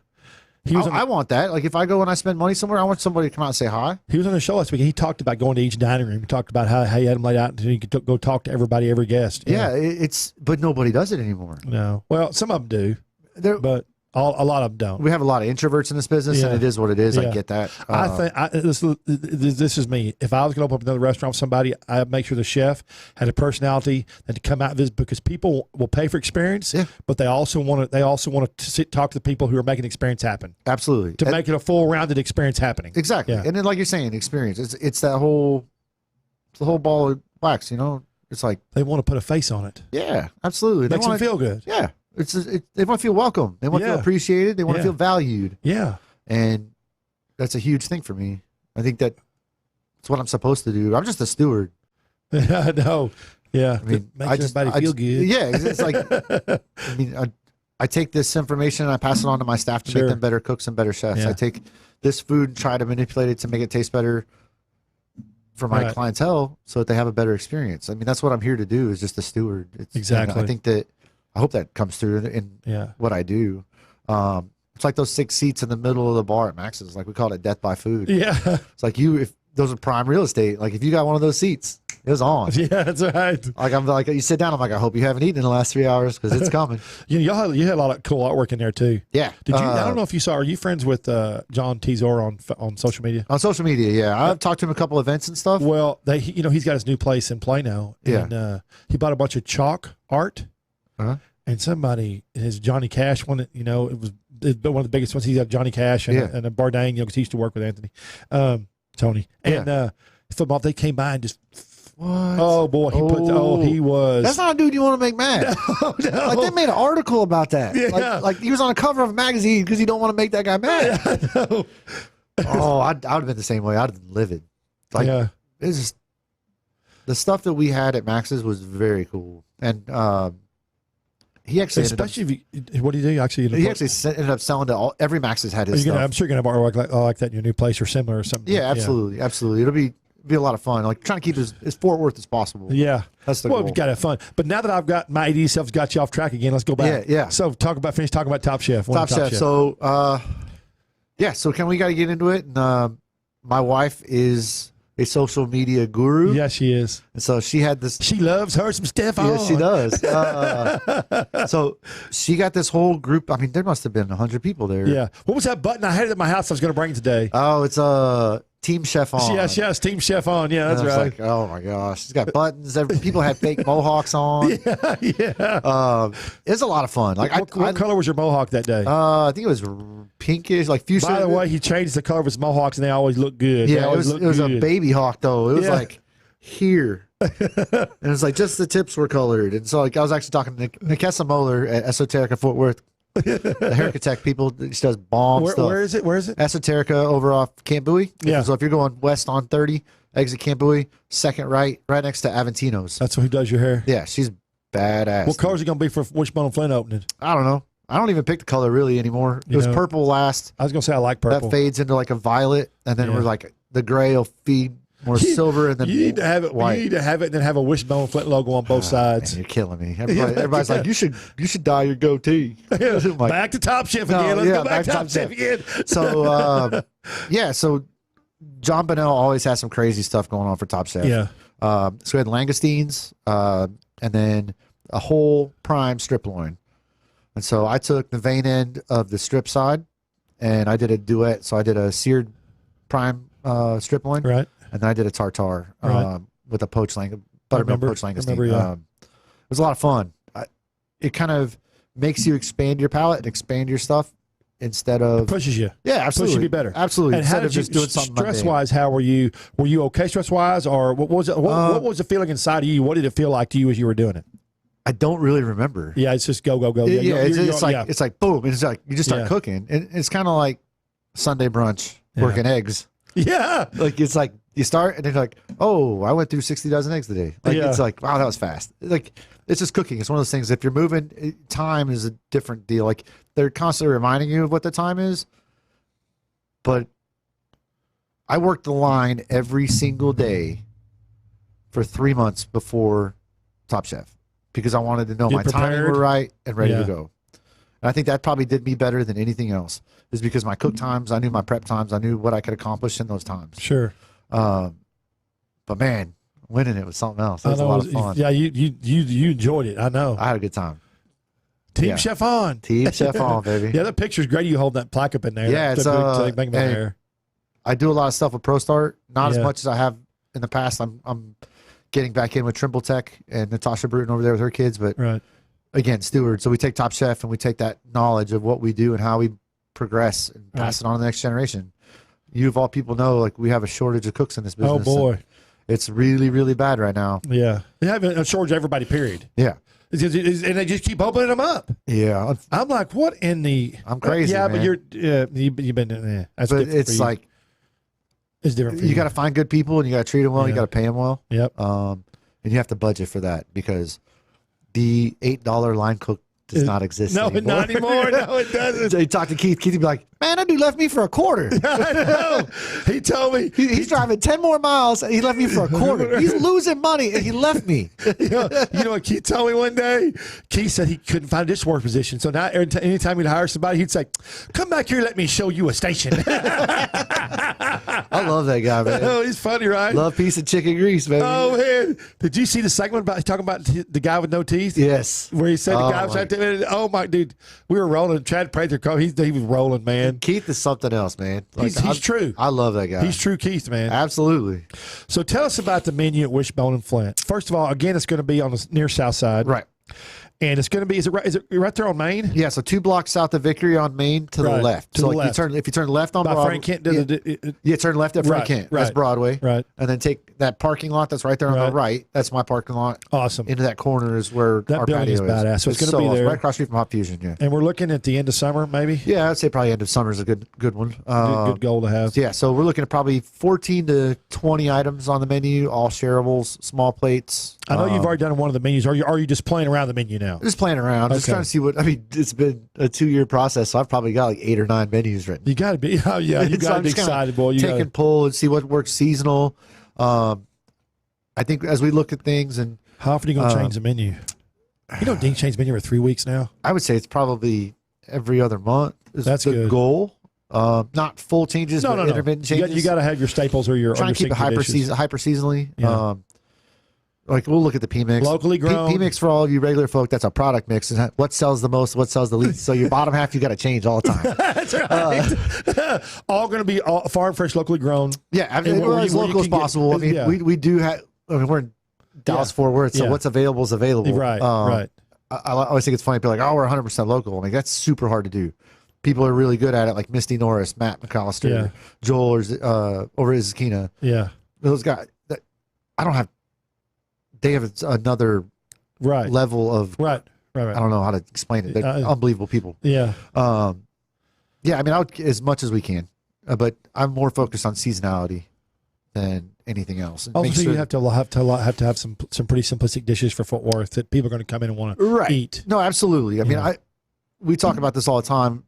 I want that. Like if I go and I spend money somewhere, I want somebody to come out and say hi. He was on the show last week, and he talked about going to each dining room. He talked about how he had them laid out, and he could go talk to everybody, every guest. Yeah, but nobody does it anymore. No. Well, some of them do, but a lot of them don't. We have a lot of introverts in this business, and it is what it is. I get that. I think this is me. If I was going to open up another restaurant with somebody, I'd make sure the chef had a personality that to come out and visit, because people will pay for experience, but they also want to talk to the people who are making the experience happen. Absolutely, to make it a full rounded experience happening. Exactly, and then like you're saying, experience. It's the whole ball of wax. You know, it's like they want to put a face on it. Yeah, absolutely. Makes them feel good. Yeah. They want to feel welcome. They want to feel appreciated. They want to feel valued. Yeah. And that's a huge thing for me. I think that's what I'm supposed to do. I'm just a steward. I know. Yeah. I mean, everybody feel good. Yeah. It's like, I mean, I take this information and I pass it on to my staff to make them better cooks and better chefs. I take this food and try to manipulate it to make it taste better for my clientele so that they have a better experience. I mean, that's what I'm here to do, is just a steward. Exactly. I think I hope that comes through in what I do. It's like those 6 seats in the middle of the bar at Max's. Like we call it death by food. Yeah. It's like if those are prime real estate. Like if you got one of those seats, it was on. Yeah, that's right. Like I'm like, you sit down. I'm like, I hope you haven't eaten in the last 3 hours, because it's coming. You had a lot of cool artwork in there too. Yeah. Did you? I don't know if you saw. Are you friends with John Tezor on social media? On social media, yeah. I've talked to him a couple events and stuff. Well, he's got his new place in Plano. And he bought a bunch of chalk art. And somebody, his Johnny Cash one, it's one of the biggest ones. He's got Johnny Cash and a Bourdain, because he used to work with Anthony, Tony. And football, they came by and just, what? Oh boy, he was. That's not a dude you want to make mad. No. Like they made an article about that. Yeah. Like he was on a cover of a magazine because you don't want to make that guy mad. I know. I would have been the same way. I'd have been livid. Like it's just the stuff that we had at Max's was very cool. And He actually especially what do you do? Actually, he actually ended up selling to every Max has had his stuff. I'm sure you're gonna have like that in your new place or similar or something. Yeah, absolutely, absolutely. It'll be a lot of fun. Like trying to keep as Fort Worth as possible. Yeah, that's the goal. We've got to have fun. But now that I've got my AD self's got you off track again, let's go back. Yeah. So finish talking about Top Chef. Top Chef. So so we got to get into it. And my wife is a social media guru. Yeah, she is. And so she had this. She loves her some Stefon. Yeah, she does. So she got this whole group. I mean, there must have been 100 people there. Yeah. What was that button I had it at my house I was going to bring today? Oh, it's Team Chef on. Yes, Team Chef on. Yeah, that's right. Like, oh my gosh, she's got buttons. People had fake mohawks on. Yeah. It's a lot of fun. Like, what color was your mohawk that day? I think it was pinkish, like fuchsia. By the way, he changed the color of his mohawks, and they always look good. Yeah, it was a baby hawk though. It was like here, and it was like just the tips were colored. And so, like, I was actually talking to Nikessa Moeller at Esoterica Fort Worth. The architect people, she does bomb stuff. Where is it? Esoterica over off Camp Bowie. Yeah. So if you're going west on 30, exit Camp Bowie, second right next to Aventino's. That's who does your hair. Yeah, she's badass. What color is it going to be for Wishbone and Flint opening? I don't know. I don't even pick the color really anymore. It was purple last. I was going to say I like purple. That fades into like a violet, and then we're like the gray will feed more silver, and then you need to have it. White. You need to have it, and then have a Wishbone and Flint logo on both sides. Man, you're killing me. Everybody's like, you should dye your goatee. Like, back to Top Chef again. Let's go back to Top Chef again. So so John Bonnell always has some crazy stuff going on for Top Chef. Yeah. So we had langoustines, and then a whole prime strip loin. And so I took the vein end of the strip side, and I did a duet. So I did a seared prime strip loin, right, and then I did a tartare with a poached buttermilk poached langoustine. It was a lot of fun. It kind of makes you expand your palate and expand your stuff instead of pushes you. Yeah, absolutely. Pushes you to be better. Absolutely. And how did you just doing something stress wise? How were you? Were you okay stress wise, or what was it? What was the feeling inside of you? What did it feel like to you as you were doing it? I don't really remember. Yeah, it's just go. Yeah, it's like boom. It's like you just start cooking, and it's kind of like Sunday brunch working eggs. Yeah, like it's like you start and then you're like, oh, I went through 60 dozen eggs today. Like it's like, wow, that was fast. Like it's just cooking. It's one of those things. If you're moving, time is a different deal. Like they're constantly reminding you of what the time is, but I worked the line every single day for 3 months before Top Chef because I wanted to know my timing were right and ready to go. And I think that probably did me better than anything else, is because my cook times, I knew my prep times, I knew what I could accomplish in those times. Sure. But man, winning it was something else. It was a lot of fun. Yeah, you enjoyed it. I know. I had a good time. Team Chef on. Team Chef on, baby. Yeah, that picture's great. You hold that plaque up in there. Yeah, it's hair. I do a lot of stuff with ProStart, not as much as I have in the past. I'm getting back in with Trimble Tech and Natasha Bruton over there with her kids, but again, steward. So we take Top Chef and we take that knowledge of what we do and how we progress and pass it on to the next generation. You of all people know, like, we have a shortage of cooks in this business. Oh boy, it's really, really bad right now. Yeah, they have a shortage of everybody. Period. Yeah. And they just keep opening them up. Yeah, I'm like, what in the? I'm crazy. Yeah, man. but you've been. That's but it's like it's different. You got to find good people and you got to treat them well. You got to pay them well. Yep. And you have to budget for that because the $8 line cook does not exist anymore. Not anymore. No, it doesn't. So you talk to Keith. Keith would be like, "Man, that dude left me for a quarter." I know. He told me he's driving 10 more miles and he left me for a quarter. He's losing money and he left me. You know what Keith told me one day? Keith said he couldn't find a dishwasher position. So now anytime he'd hire somebody, he'd say, "Come back here, let me show you a station." I love that guy, man. Oh, he's funny, right? Love piece of chicken grease, baby. Oh man, did you see the segment about talking about the guy with no teeth? Yes, where he said the guy was trying to. Oh my dude, we were rolling. Chad Prather, he was rolling, man. Keith is something else, man. Like, he's true. I love that guy. He's true, Keith, man. Absolutely. So tell us about the menu at Wishbone and Flint. First of all, again, it's going to be on the near south side, right? And it's going to be, is it right there on Main? Yeah, so 2 blocks south of Victory on Main to the left. To so the like left. if you turn left on Broadway. Frank Kent, turn left at Frank Kent. That's Broadway. Right. And then take that parking lot that's right there on the right. That's my parking lot. Awesome. Into that corner is where that our building patio is badass. So it's going to be there. Right across the street from Hot Fusion, yeah. And we're looking at the end of summer, maybe? Yeah, I'd say probably end of summer is a good one. Good goal to have. Yeah, so we're looking at probably 14 to 20 items on the menu, all shareables, small plates. I know you've already done one of the menus. Are you just playing around the menu now? now? Just playing around, just trying to see what. I mean, it's been a 2-year process, so I've probably got like 8 or 9 menus written. You got to be, oh yeah, you got to be excited, boy. You take and pull and see what works seasonal. I think as we look at things and how often are you going to change the menu? You know, Dean changed the menu every 3 weeks now. I would say it's probably every other month. That's the good. Goal. Not full changes, but intermittent changes. You got to have your staples or your trying to keep it hyper seasonally. Yeah. Like we'll look at the P mix, locally grown P mix for all of you regular folk. That's a product mix. And what sells the most? What sells the least? So your bottom half you got to change all the time. That's right. All going to be farm fresh, locally grown. Yeah, I mean, as local as possible. I mean, we do have. I mean, we're in Dallas Fort Worth, so what's available is available. Right. Right. I always think it's funny. People are like, oh, we're 100% local. I mean, that's super hard to do. People are really good at it, like Misty Norris, Matt McAllister, Joel over at Zakina. Yeah, those guys. I don't have. They have another level of right. I don't know how to explain it. They're unbelievable people. Yeah. I mean, I would as much as we can, but I'm more focused on seasonality than anything else. Also, you have to have some pretty simplistic dishes for Fort Worth that people are going to come in and want to eat. No, absolutely. I mean, we talk about this all the time.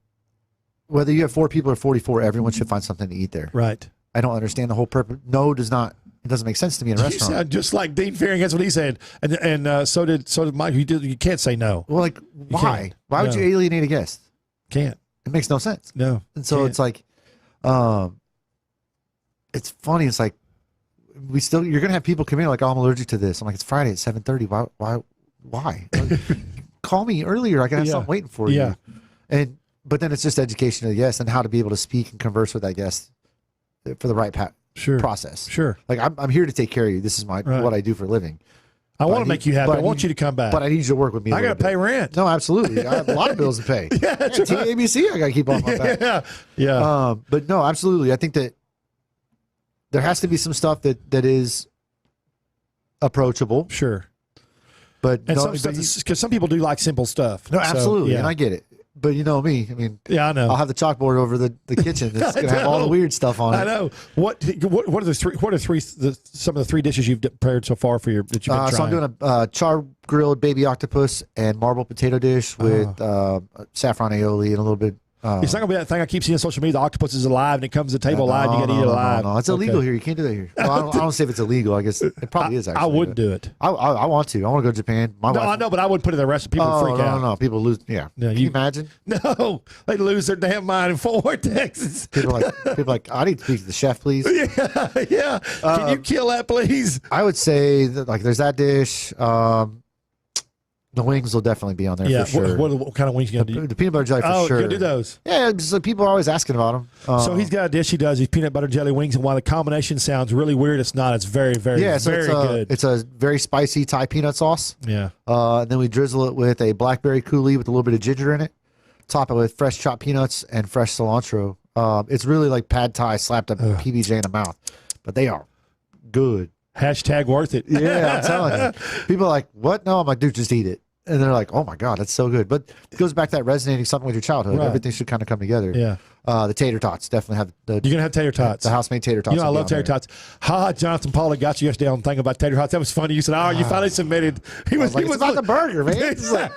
Whether you have 4 people or 44, everyone should find something to eat there. Right. I don't understand the whole purpose. No, does not. It doesn't make sense to me in a restaurant. You sound just like Dean Fearing. That's what he said, and so did Mike. You can't say no. Well, like why? Why would you alienate a guest? Can't. It makes no sense. No. And so it's like, it's funny. It's like you're gonna have people come in like, oh, I'm allergic to this. I'm like, it's Friday at 7:30. Why? Like, call me earlier. I can have something waiting for you. But then it's just education of the guest and how to be able to speak and converse with that guest for the right process. Sure. Like I'm here to take care of you. This is what I do for a living. I want to make you happy. I want you to come back. But I need you to work with me. I got to pay rent. No, absolutely. I have a lot of bills to pay. TABC, I got to keep off my back. Yeah. But no, absolutely. I think that there has to be some stuff that is approachable. Sure. But because some people do like simple stuff. No, absolutely. And I get it. But you know me. I mean, I know. I'll have the chalkboard over the kitchen. It's gonna have all the weird stuff on it. I know. What are the three? What are some of the 3 dishes you've prepared so far that you've been trying? So I'm doing a char grilled baby octopus and marble potato dish with saffron aioli and a little bit. It's not gonna be that thing I keep seeing on social media. The octopus is alive and it comes to the table alive. You gotta eat it alive. No, it's illegal here. You can't do that here. Well, I don't say if it's illegal. I guess it probably is. Actually, I wouldn't do it. I want to. I want to go to Japan. I know, but I wouldn't put it in the rest. People freak out. No, people lose. Yeah. Can you imagine? No, they lose their damn mind in Fort Worth, Texas. People like, I need to speak to the chef, please. Yeah. Can you kill that, please? I would say that, like, there's that dish. The wings will definitely be on there for sure. What kind of wings you gonna do? The peanut butter jelly for sure. Oh, you do those? Yeah, so people are always asking about them. So he's got a dish he does. These peanut butter jelly wings, and while the combination sounds really weird, it's not. It's very, very, very good. It's a very spicy Thai peanut sauce. Yeah. And then we drizzle it with a blackberry coulis with a little bit of ginger in it. Top it with fresh chopped peanuts and fresh cilantro. It's really like pad Thai slapped a PBJ in the mouth, but they are good. # worth it. Yeah, I'm telling you. People are like, what? No, I'm like, dude, just eat it. And they're like, oh my God, that's so good. But it goes back to that resonating something with your childhood. Right. Everything should kind of come together. Yeah. The tater tots definitely have the. You're gonna have tater tots. The house-made tater tots. You know, I love tater tots. Jonathan Paula got you yesterday on the thing about tater tots. That was funny. You said, "Oh, you finally submitted." He was about the burger, man. It's like,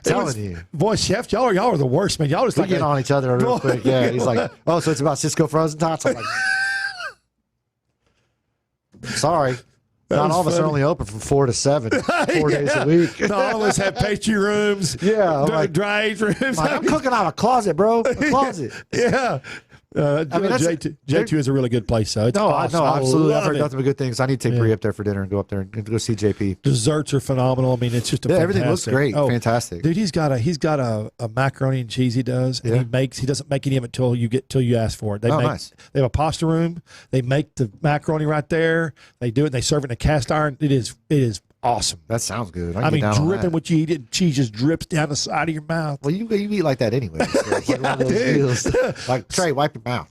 telling you, boy, chef, y'all are the worst, man. Y'all just get on each other real quick. Yeah, he's like, "Oh, so it's about Cisco frozen tots." I'm like, sorry. Not all of us are only open from 4 to 7, 4 days a week. Not all of us have pastry rooms. Yeah, dry age rooms. I'm cooking out of a closet, bro. A closet. Yeah. J2 is a really good place, though. It's awesome. No, absolutely. I've heard nothing but good things. I need to take Bree up there for dinner and go up there and go see JP. Desserts are phenomenal. I mean, it's just everything looks great. Fantastic. Dude, he's got a macaroni and cheese he does, and he doesn't make any of it till you ask for it. Nice. They have a pasta room. They make the macaroni right there. They do it. And they serve it in a cast iron. It is awesome. That sounds good. I mean, dripping what you eat, and cheese just drips down the side of your mouth. Well, you eat like that anyway. So like Trey, wipe your mouth.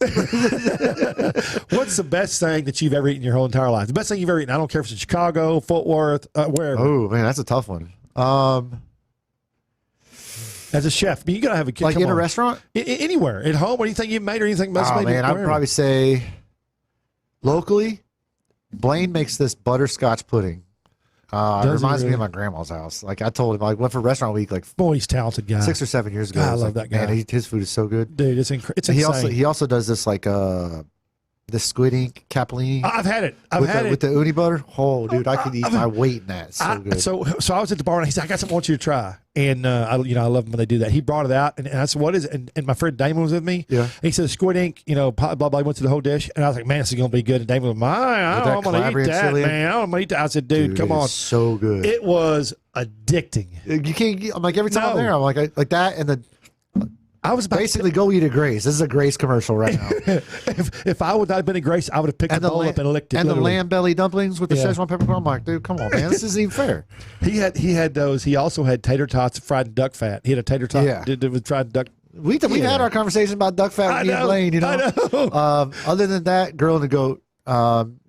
What's the best thing that you've ever eaten your whole entire life? The best thing you've ever eaten? I don't care if it's in Chicago, Fort Worth, wherever. Oh man, that's a tough one. As a chef, you gotta have a like in a restaurant, anywhere, at home, anything you made or anything must made. Man, I'd probably say locally, Blaine makes this butterscotch pudding. It reminds me of my grandma's house. Like I told him, I went for restaurant week like boy, he's a talented guy. 6 or 7 years ago. God, I love that guy. Man, his food is so good, dude. It's insane. He also does this like the squid ink capellini. I've had it. With the uni butter. Oh, dude, I could eat my weight in that. It's so good. So I was at the bar and he said, I got something I want you to try. And I love them when they do that. He brought it out and I said, what is it? And my friend Damon was with me. Yeah. And he said, squid ink, blah, blah, blah. He went through the whole dish. And I was like, man, this is going to be good. And Damon was like, I don't want to eat that, man. I don't want to eat that. I said, dude, come on. So good. It was addicting. You can't, I'm like, every time I'm there, I'm like that and the, I was basically go eat at Grace. This is a Grace commercial right now. if I would not have been at Grace, I would have picked the bowl up and licked it. And literally. the lamb belly dumplings with the Szechuan pepper. I'm like, dude, come on, man. This isn't even fair. He had those. He also had tater tots fried in duck fat. He had a tater tot with fried duck. We've had our conversation about duck fat with me and Blaine, I know. Other than that, Girl in the Goat,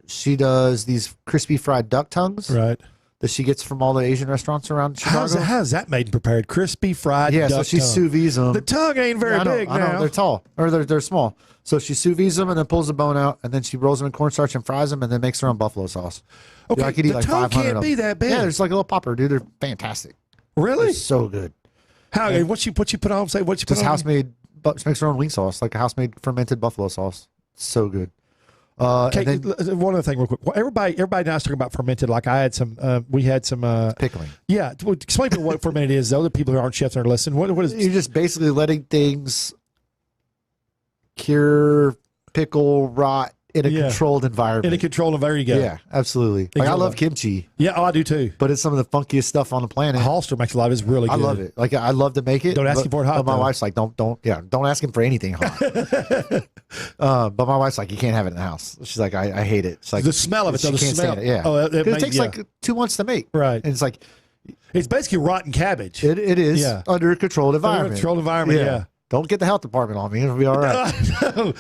she does these crispy fried duck tongues. Right. That she gets from all the Asian restaurants around Chicago. How's that made and prepared? Crispy fried duck so she sous vide them. The tongue ain't very big now. I know, they're tall. Or they're small. So she sous vide them and then pulls the bone out and then she rolls them in cornstarch and fries them and then makes her own buffalo sauce. Okay, dude, I could eat the like tongue 500 can't of be them. that big. Yeah, it's like a little popper, dude. They're fantastic. Really? They're so good. How? What you put on? Say what you put Just on? house-made, she makes her own wing sauce, like a house-made fermented buffalo sauce. So good. Okay, and then, one other thing real quick. Well, everybody now is talking about fermented. Like I had some, we had some pickling. Yeah, explain to me what fermented is. Though the people who aren't chefs are listening. What is? You're just basically letting things cure, pickle, rot in a controlled environment. In a controlled environment, you go. Yeah, absolutely. Like I love kimchi. Yeah, I do too. But it's some of the funkiest stuff on the planet. Holster makes a lot of it's really good. I love it. Like I love to make it. Don't ask him for it hot. But my wife's like, don't ask him for anything hot. But my wife's like, you can't have it in the house. She's like, I hate it. It's like the smell of it. She the can't smell. stand it. Yeah. Oh, it takes like 2 months to make. Right. And it's like, it's basically rotten cabbage. It is under a controlled environment. Under a controlled environment. Yeah. Don't get the health department on me. It'll be all right. No.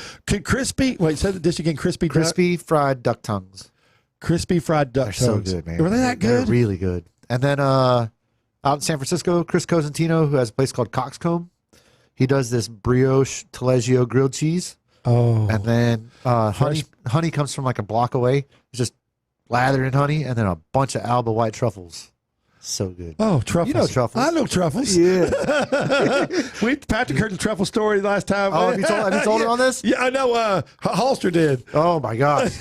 Crispy. Wait, say the dish again. Crispy fried duck tongues. Crispy fried duck They're tongues. so good, man. Were they that good? They're really good. And then out in San Francisco, Chris Cosentino, who has a place called Coxcomb, he does this brioche Taleggio grilled cheese. Oh. And then honey comes from like a block away. It's just lathered in honey, and then a bunch of Alba white truffles. So good. Oh, truffles. You know truffles. I know truffles. Yeah. Patrick heard the truffle story last time. Oh, have you told her on this? Yeah, I know. Holster did. Oh, my God.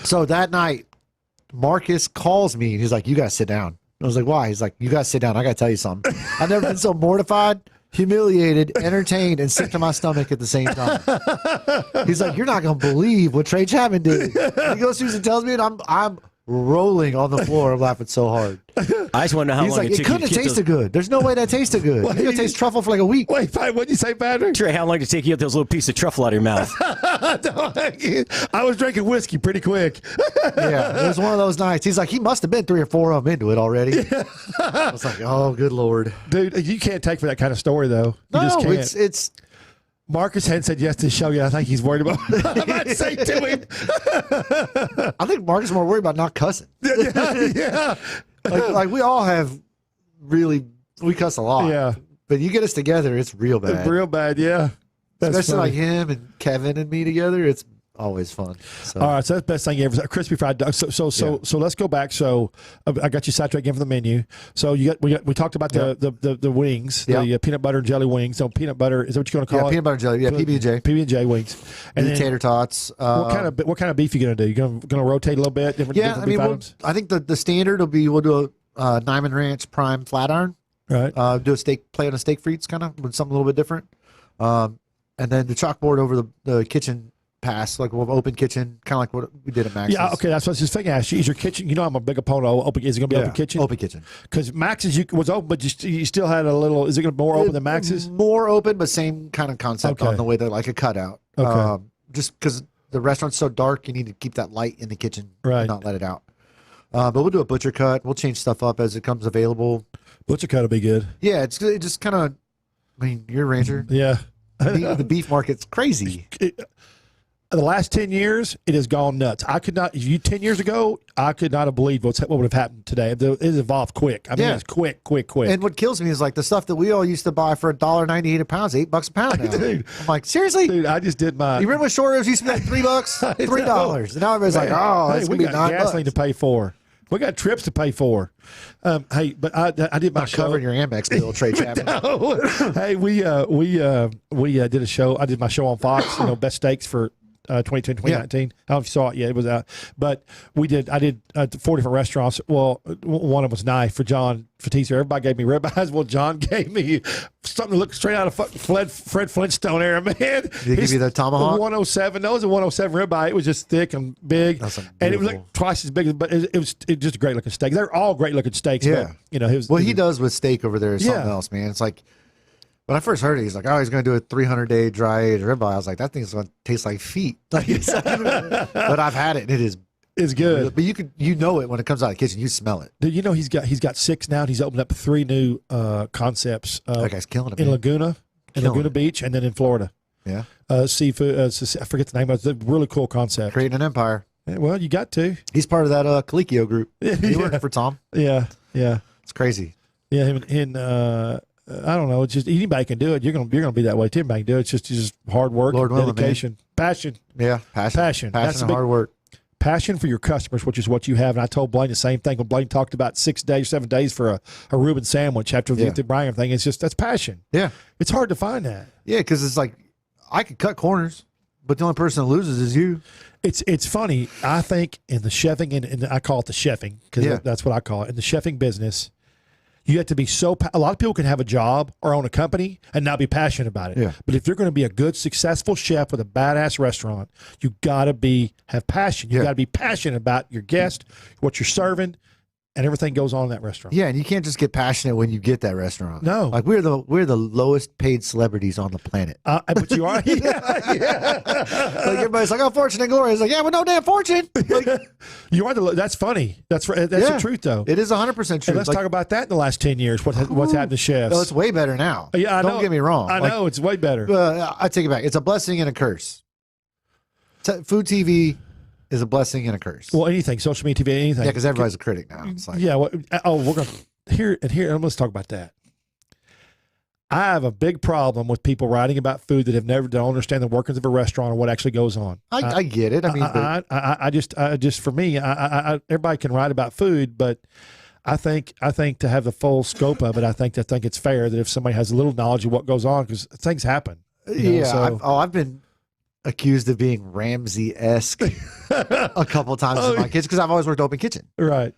So that night, Marcus calls me, and he's like, you got to sit down. I was like, why? He's like, you got to sit down. I got to tell you something. I've never been so mortified, humiliated, entertained, and sick to my stomach at the same time. He's like, you're not going to believe what Trey Chapman did. And he goes through and tells me, and I'm rolling on the floor. I'm laughing so hard. I just want to know how He's long like, it couldn't have tasted good. There's no way that tasted good. You're going to taste truffle for like a week. Wait, what'd you say, Patrick? Trey, how long did it take you to get those little pieces of truffle out of your mouth? I was drinking whiskey pretty quick. Yeah, it was one of those nights. He's like, he must have been 3 or 4 of them into it already. I was like, oh, good Lord. Dude, you can't take for that kind of story, though. You just can't. It's Marcus hadn't said yes to the show yet. I think he's worried about what I might say to him. I think Marcus is more worried about not cussing. Yeah. Like we all have we cuss a lot. Yeah. But you get us together, it's real bad. Real bad, yeah. That's Especially funny. like him and Kevin and me together, it's always fun. So. All right, so that's the best thing you ever. Crispy fried duck. So let's go back. So I got you sidetracked again for the menu. So we talked about the wings, the peanut butter and jelly wings. So peanut butter is that what you're going to call it? Peanut butter and jelly. Yeah, PB&J. PB&J wings. And then, tater tots. what kind of beef you going to do? You going to rotate a little bit? Different beef items? I think the standard will be we'll do a Nyman Ranch prime flat iron. Right. Do a steak, play on a steak frites kind of with something a little bit different. And then the chalkboard over the kitchen pass, like we'll have open kitchen, kind of like what we did at Max's. Yeah, okay, that's what I was just thinking. Is your kitchen? You know, I'm a big opponent of open. Is it going to be open kitchen? Open kitchen. Because Max's was open, but you still had a little. Is it going to be more open than Max's? More open, but same kind of concept on the way that like a cutout. Okay. Just because the restaurant's so dark, you need to keep that light in the kitchen, right? And not let it out. But we'll do a butcher cut. We'll change stuff up as it comes available. Butcher cut will be good. Yeah, it just kind of. I mean, you're a rancher. Yeah. The beef market's crazy. The last 10 years, it has gone nuts. I could not, 10 years ago, I could not have believed what would have happened today. It evolved quick. I mean, it's quick. And what kills me is like the stuff that we all used to buy for $1.98 a pound is $8 a pound now. Dude, I'm like, seriously? Dude, I just did my. You remember when short ribs used to be like $3? $3. And now everybody's like, oh, that's going to be $9. Gasoline to pay for. We got trips to pay for. Hey, but I did my Not show. covering your Amex bill, Trey Chapman. No. Hey, we did a show. I did my show on Fox. Best steaks for 2010, 2019. I don't know if you saw it yet. It was out. But I did 4 different restaurants. Well, one of them was nice for John Fatisa. Everybody gave me ribeyes. Well, John ggave me something that looked straight out of fucking Fred Flintstone era, man. Did he give you the tomahawk? 107. No, it was a 107 ribeye. It was just thick and big. And it was like twice as big, but it was just a great looking steak. They're all great looking steaks. Yeah. But, he does with steak over there is something else, man. It's like, when I first heard it, he's like, "Oh, he's going to do a 300-day dry aged ribeye." I was like, "That thing's going to taste like feet." But I've had it; and it's good. But you know it when it comes out of the kitchen. You smell it. Dude, he's got 6 now. And he's opened up 3 new concepts. That guy's killing it, in man. Laguna Beach, and then in Florida. Yeah, seafood. I forget the name of it. It's a really cool concept. Creating an empire. Yeah, well, you got to. He's part of that Colicchio group. He working for Tom. Yeah. It's crazy. Yeah, him I don't know. It's just anybody can do it. You're gonna be that way too. Anybody can do it. It's just hard work, Lord willing, dedication, passion. Yeah, passion. That's and hard work. Passion for your customers, which is what you have. And I told Blaine the same thing when Blaine talked about 6 days, 7 days for a Reuben sandwich after the Brian thing. It's just that's passion. Yeah, it's hard to find that. Yeah, because it's like I could cut corners, but the only person that loses is you. It's funny. I think in the chefing, and I call it the chefing because that's what I call it. In the chefing business, you have to be a lot of people can have a job or own a company and not be passionate about it. Yeah. But if you're going to be a good, successful chef with a badass restaurant, you got to have passion. You got to be passionate about your guest, what you're serving, and everything goes on in that restaurant. Yeah, and you can't just get passionate when you get that restaurant. No. Like we're the lowest paid celebrities on the planet. But you are? Yeah. Like everybody's like, "Oh, fortune and glory." It's like, yeah, well, no damn fortune. Like, you are that's funny. That's the truth, though. It is 100% true. And let's talk about that in the last 10 years. What's happened to chefs? Oh, it's way better now. Yeah, I know. Don't get me wrong. I know it's way better. I take it back. It's a blessing and a curse. Food TV is a blessing and a curse. Well, anything, social media, TV, anything. Yeah, because everybody's a critic now. It's like, yeah. We're going to here. Let's talk about that. I have a big problem with people writing about food that don't understand the workings of a restaurant or what actually goes on. I get it. I mean, I just for me, everybody can write about food, but I think to have the full scope of it, I think it's fair that if somebody has a little knowledge of what goes on, because things happen. I've been accused of being Ramsey-esque a couple of times in my kitchen because I've always worked open kitchen. Right.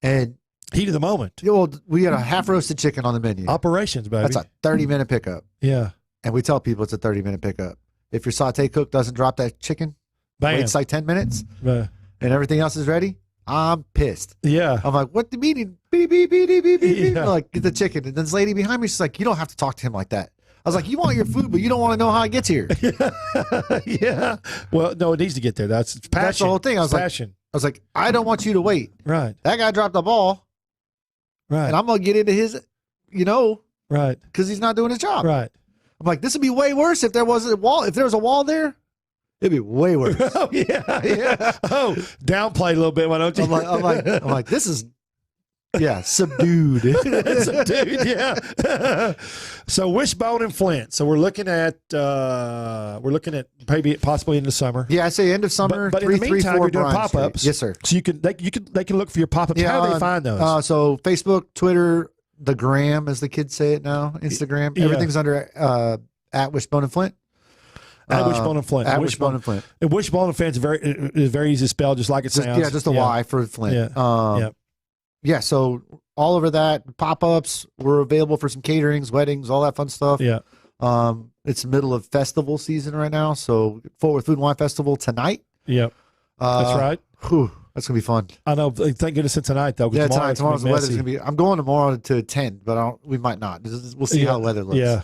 And heat of the moment. Well, we had a half roasted chicken on the menu. Operations, baby. That's a 30-minute pickup. Yeah. And we tell people it's a 30-minute pickup. If your saute cook doesn't drop that chicken, waits like 10 minutes, and everything else is ready, I'm pissed. Yeah. I'm like, what the meeting? Beep, beep, beep, beep, beep, beep. Like, get the chicken. And then this lady behind me, she's like, you don't have to talk to him like that. I was like, you want your food, but you don't want to know how it gets here. Yeah. Well, no, it needs to get there. That's passion. That's the whole thing. I was like, I don't want you to wait. Right. That guy dropped the ball. Right. And I'm going to get into his, right. Because he's not doing his job. Right. I'm like, this would be way worse if there was a wall. If there was a wall there, it'd be way worse. Oh, yeah. Oh, downplay a little bit. Why don't you? I'm like, this is, subdued. Subdued, yeah. So Wishbone and Flint. So we're looking at maybe possibly in the summer. Yeah, I say end of summer. But in the meantime, you're doing pop-ups. Yes, sir. So they can look for your pop-ups. Yeah, how do they find those? So Facebook, Twitter, the gram, as the kids say it now, Instagram. Yeah. Everything's under at Wishbone and Flint. At Wishbone and Flint. At Wishbone and Flint. And Wishbone and Flint is very easy to spell, just like it sounds. Yeah, just a Y for Flint. Yeah. So all over that, pop-ups, we're available for some caterings, weddings, all that fun stuff. Yeah. It's the middle of festival season right now, so Fort Worth Food and Wine Festival tonight. Yep. That's right. Whew, that's gonna be fun. I know. Thank goodness it's tonight though. Yeah, tomorrow's the weather's gonna be. I'm going tomorrow to attend, but we might not. We'll see how the weather looks. Yeah.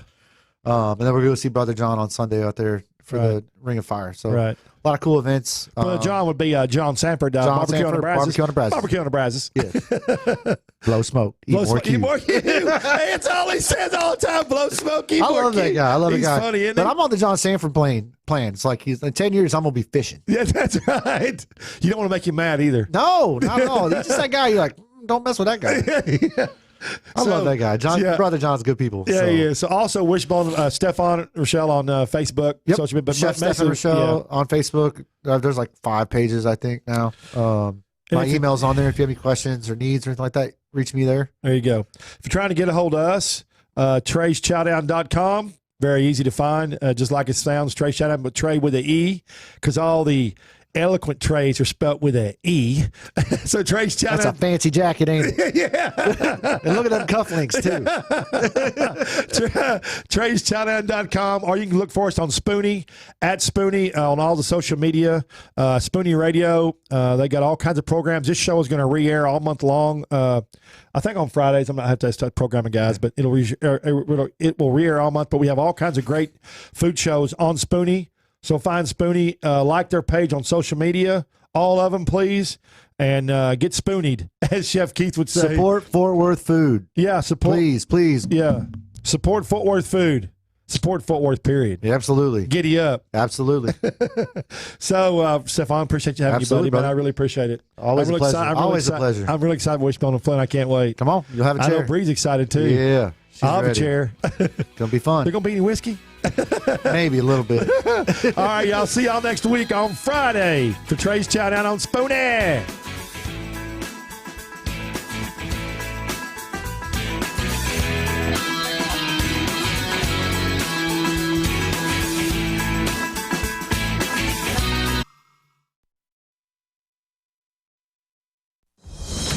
And then we're going to see Brother John on Sunday out there for the Ring of Fire. So a lot of cool events. John would be John Sanford, Barbecue on the Brazos. Barbecue on the Brazos. Yeah. Blow smoke. Eat more Q. Hey, it's all he says all the time. Blow smoke. Eat I more love Q. that guy. I love He's the guy. Funny, isn't but he? I'm on the John Sanford plan. It's like in 10 years, I'm going to be fishing. Yeah, that's right. You don't want to make him mad either. No, not at all. He's just that guy. You're like, don't mess with that guy. I love that guy. Brother John's good people. Yeah. So also Wishbone, Stefon, Rochelle on Facebook. Yep. Social media. Chef Stefon Rochelle on Facebook. There's like 5 pages, I think, now. My email's on there. If you have any questions or needs or anything like that, reach me there. There you go. If you're trying to get a hold of us, Trey'sChowdown.com. Very easy to find, just like it sounds, Trey Chapman, but Trey with an E, because all the eloquent Treys are spelt with an E. So Trey's Chowdown. That's a fancy jacket, ain't it? Yeah. And look at them cufflinks, too. Trey'sChowdown.com, or you can look for us on Spoonie, at Spoonie, on all the social media, Spoonie Radio. They got all kinds of programs. This show is going to re-air all month long. I think on Fridays. I'm not have to start programming, guys, but it will re-air all month. But we have all kinds of great food shows on Spoonie. So find Spoonie, like their page on social media, all of them, please, and get spoonied, as Chef Keith would say. Support Fort Worth food. Yeah, support. Please. Yeah, support Fort Worth food. Support Fort Worth, period. Yeah, absolutely. Giddy up. Absolutely. So, Stefon, appreciate you having Absolutely, you, buddy, brother. man. I really appreciate it. Always a pleasure. Always a pleasure. I'm really excited for Wishbone and Flint. I can't wait. Come on. You'll have a chair. I know Bree's excited, too. Yeah. I'll have ready. a chair. Gonna be fun. There going to be any whiskey? Maybe a little bit. All right, y'all. See y'all next week on Friday for Trey's Chowdown on Spoonie.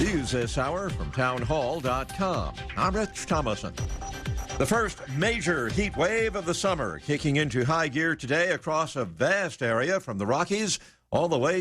News this hour from townhall.com. I'm Rich Thomason. The first major heat wave of the summer kicking into high gear today across a vast area from the Rockies all the way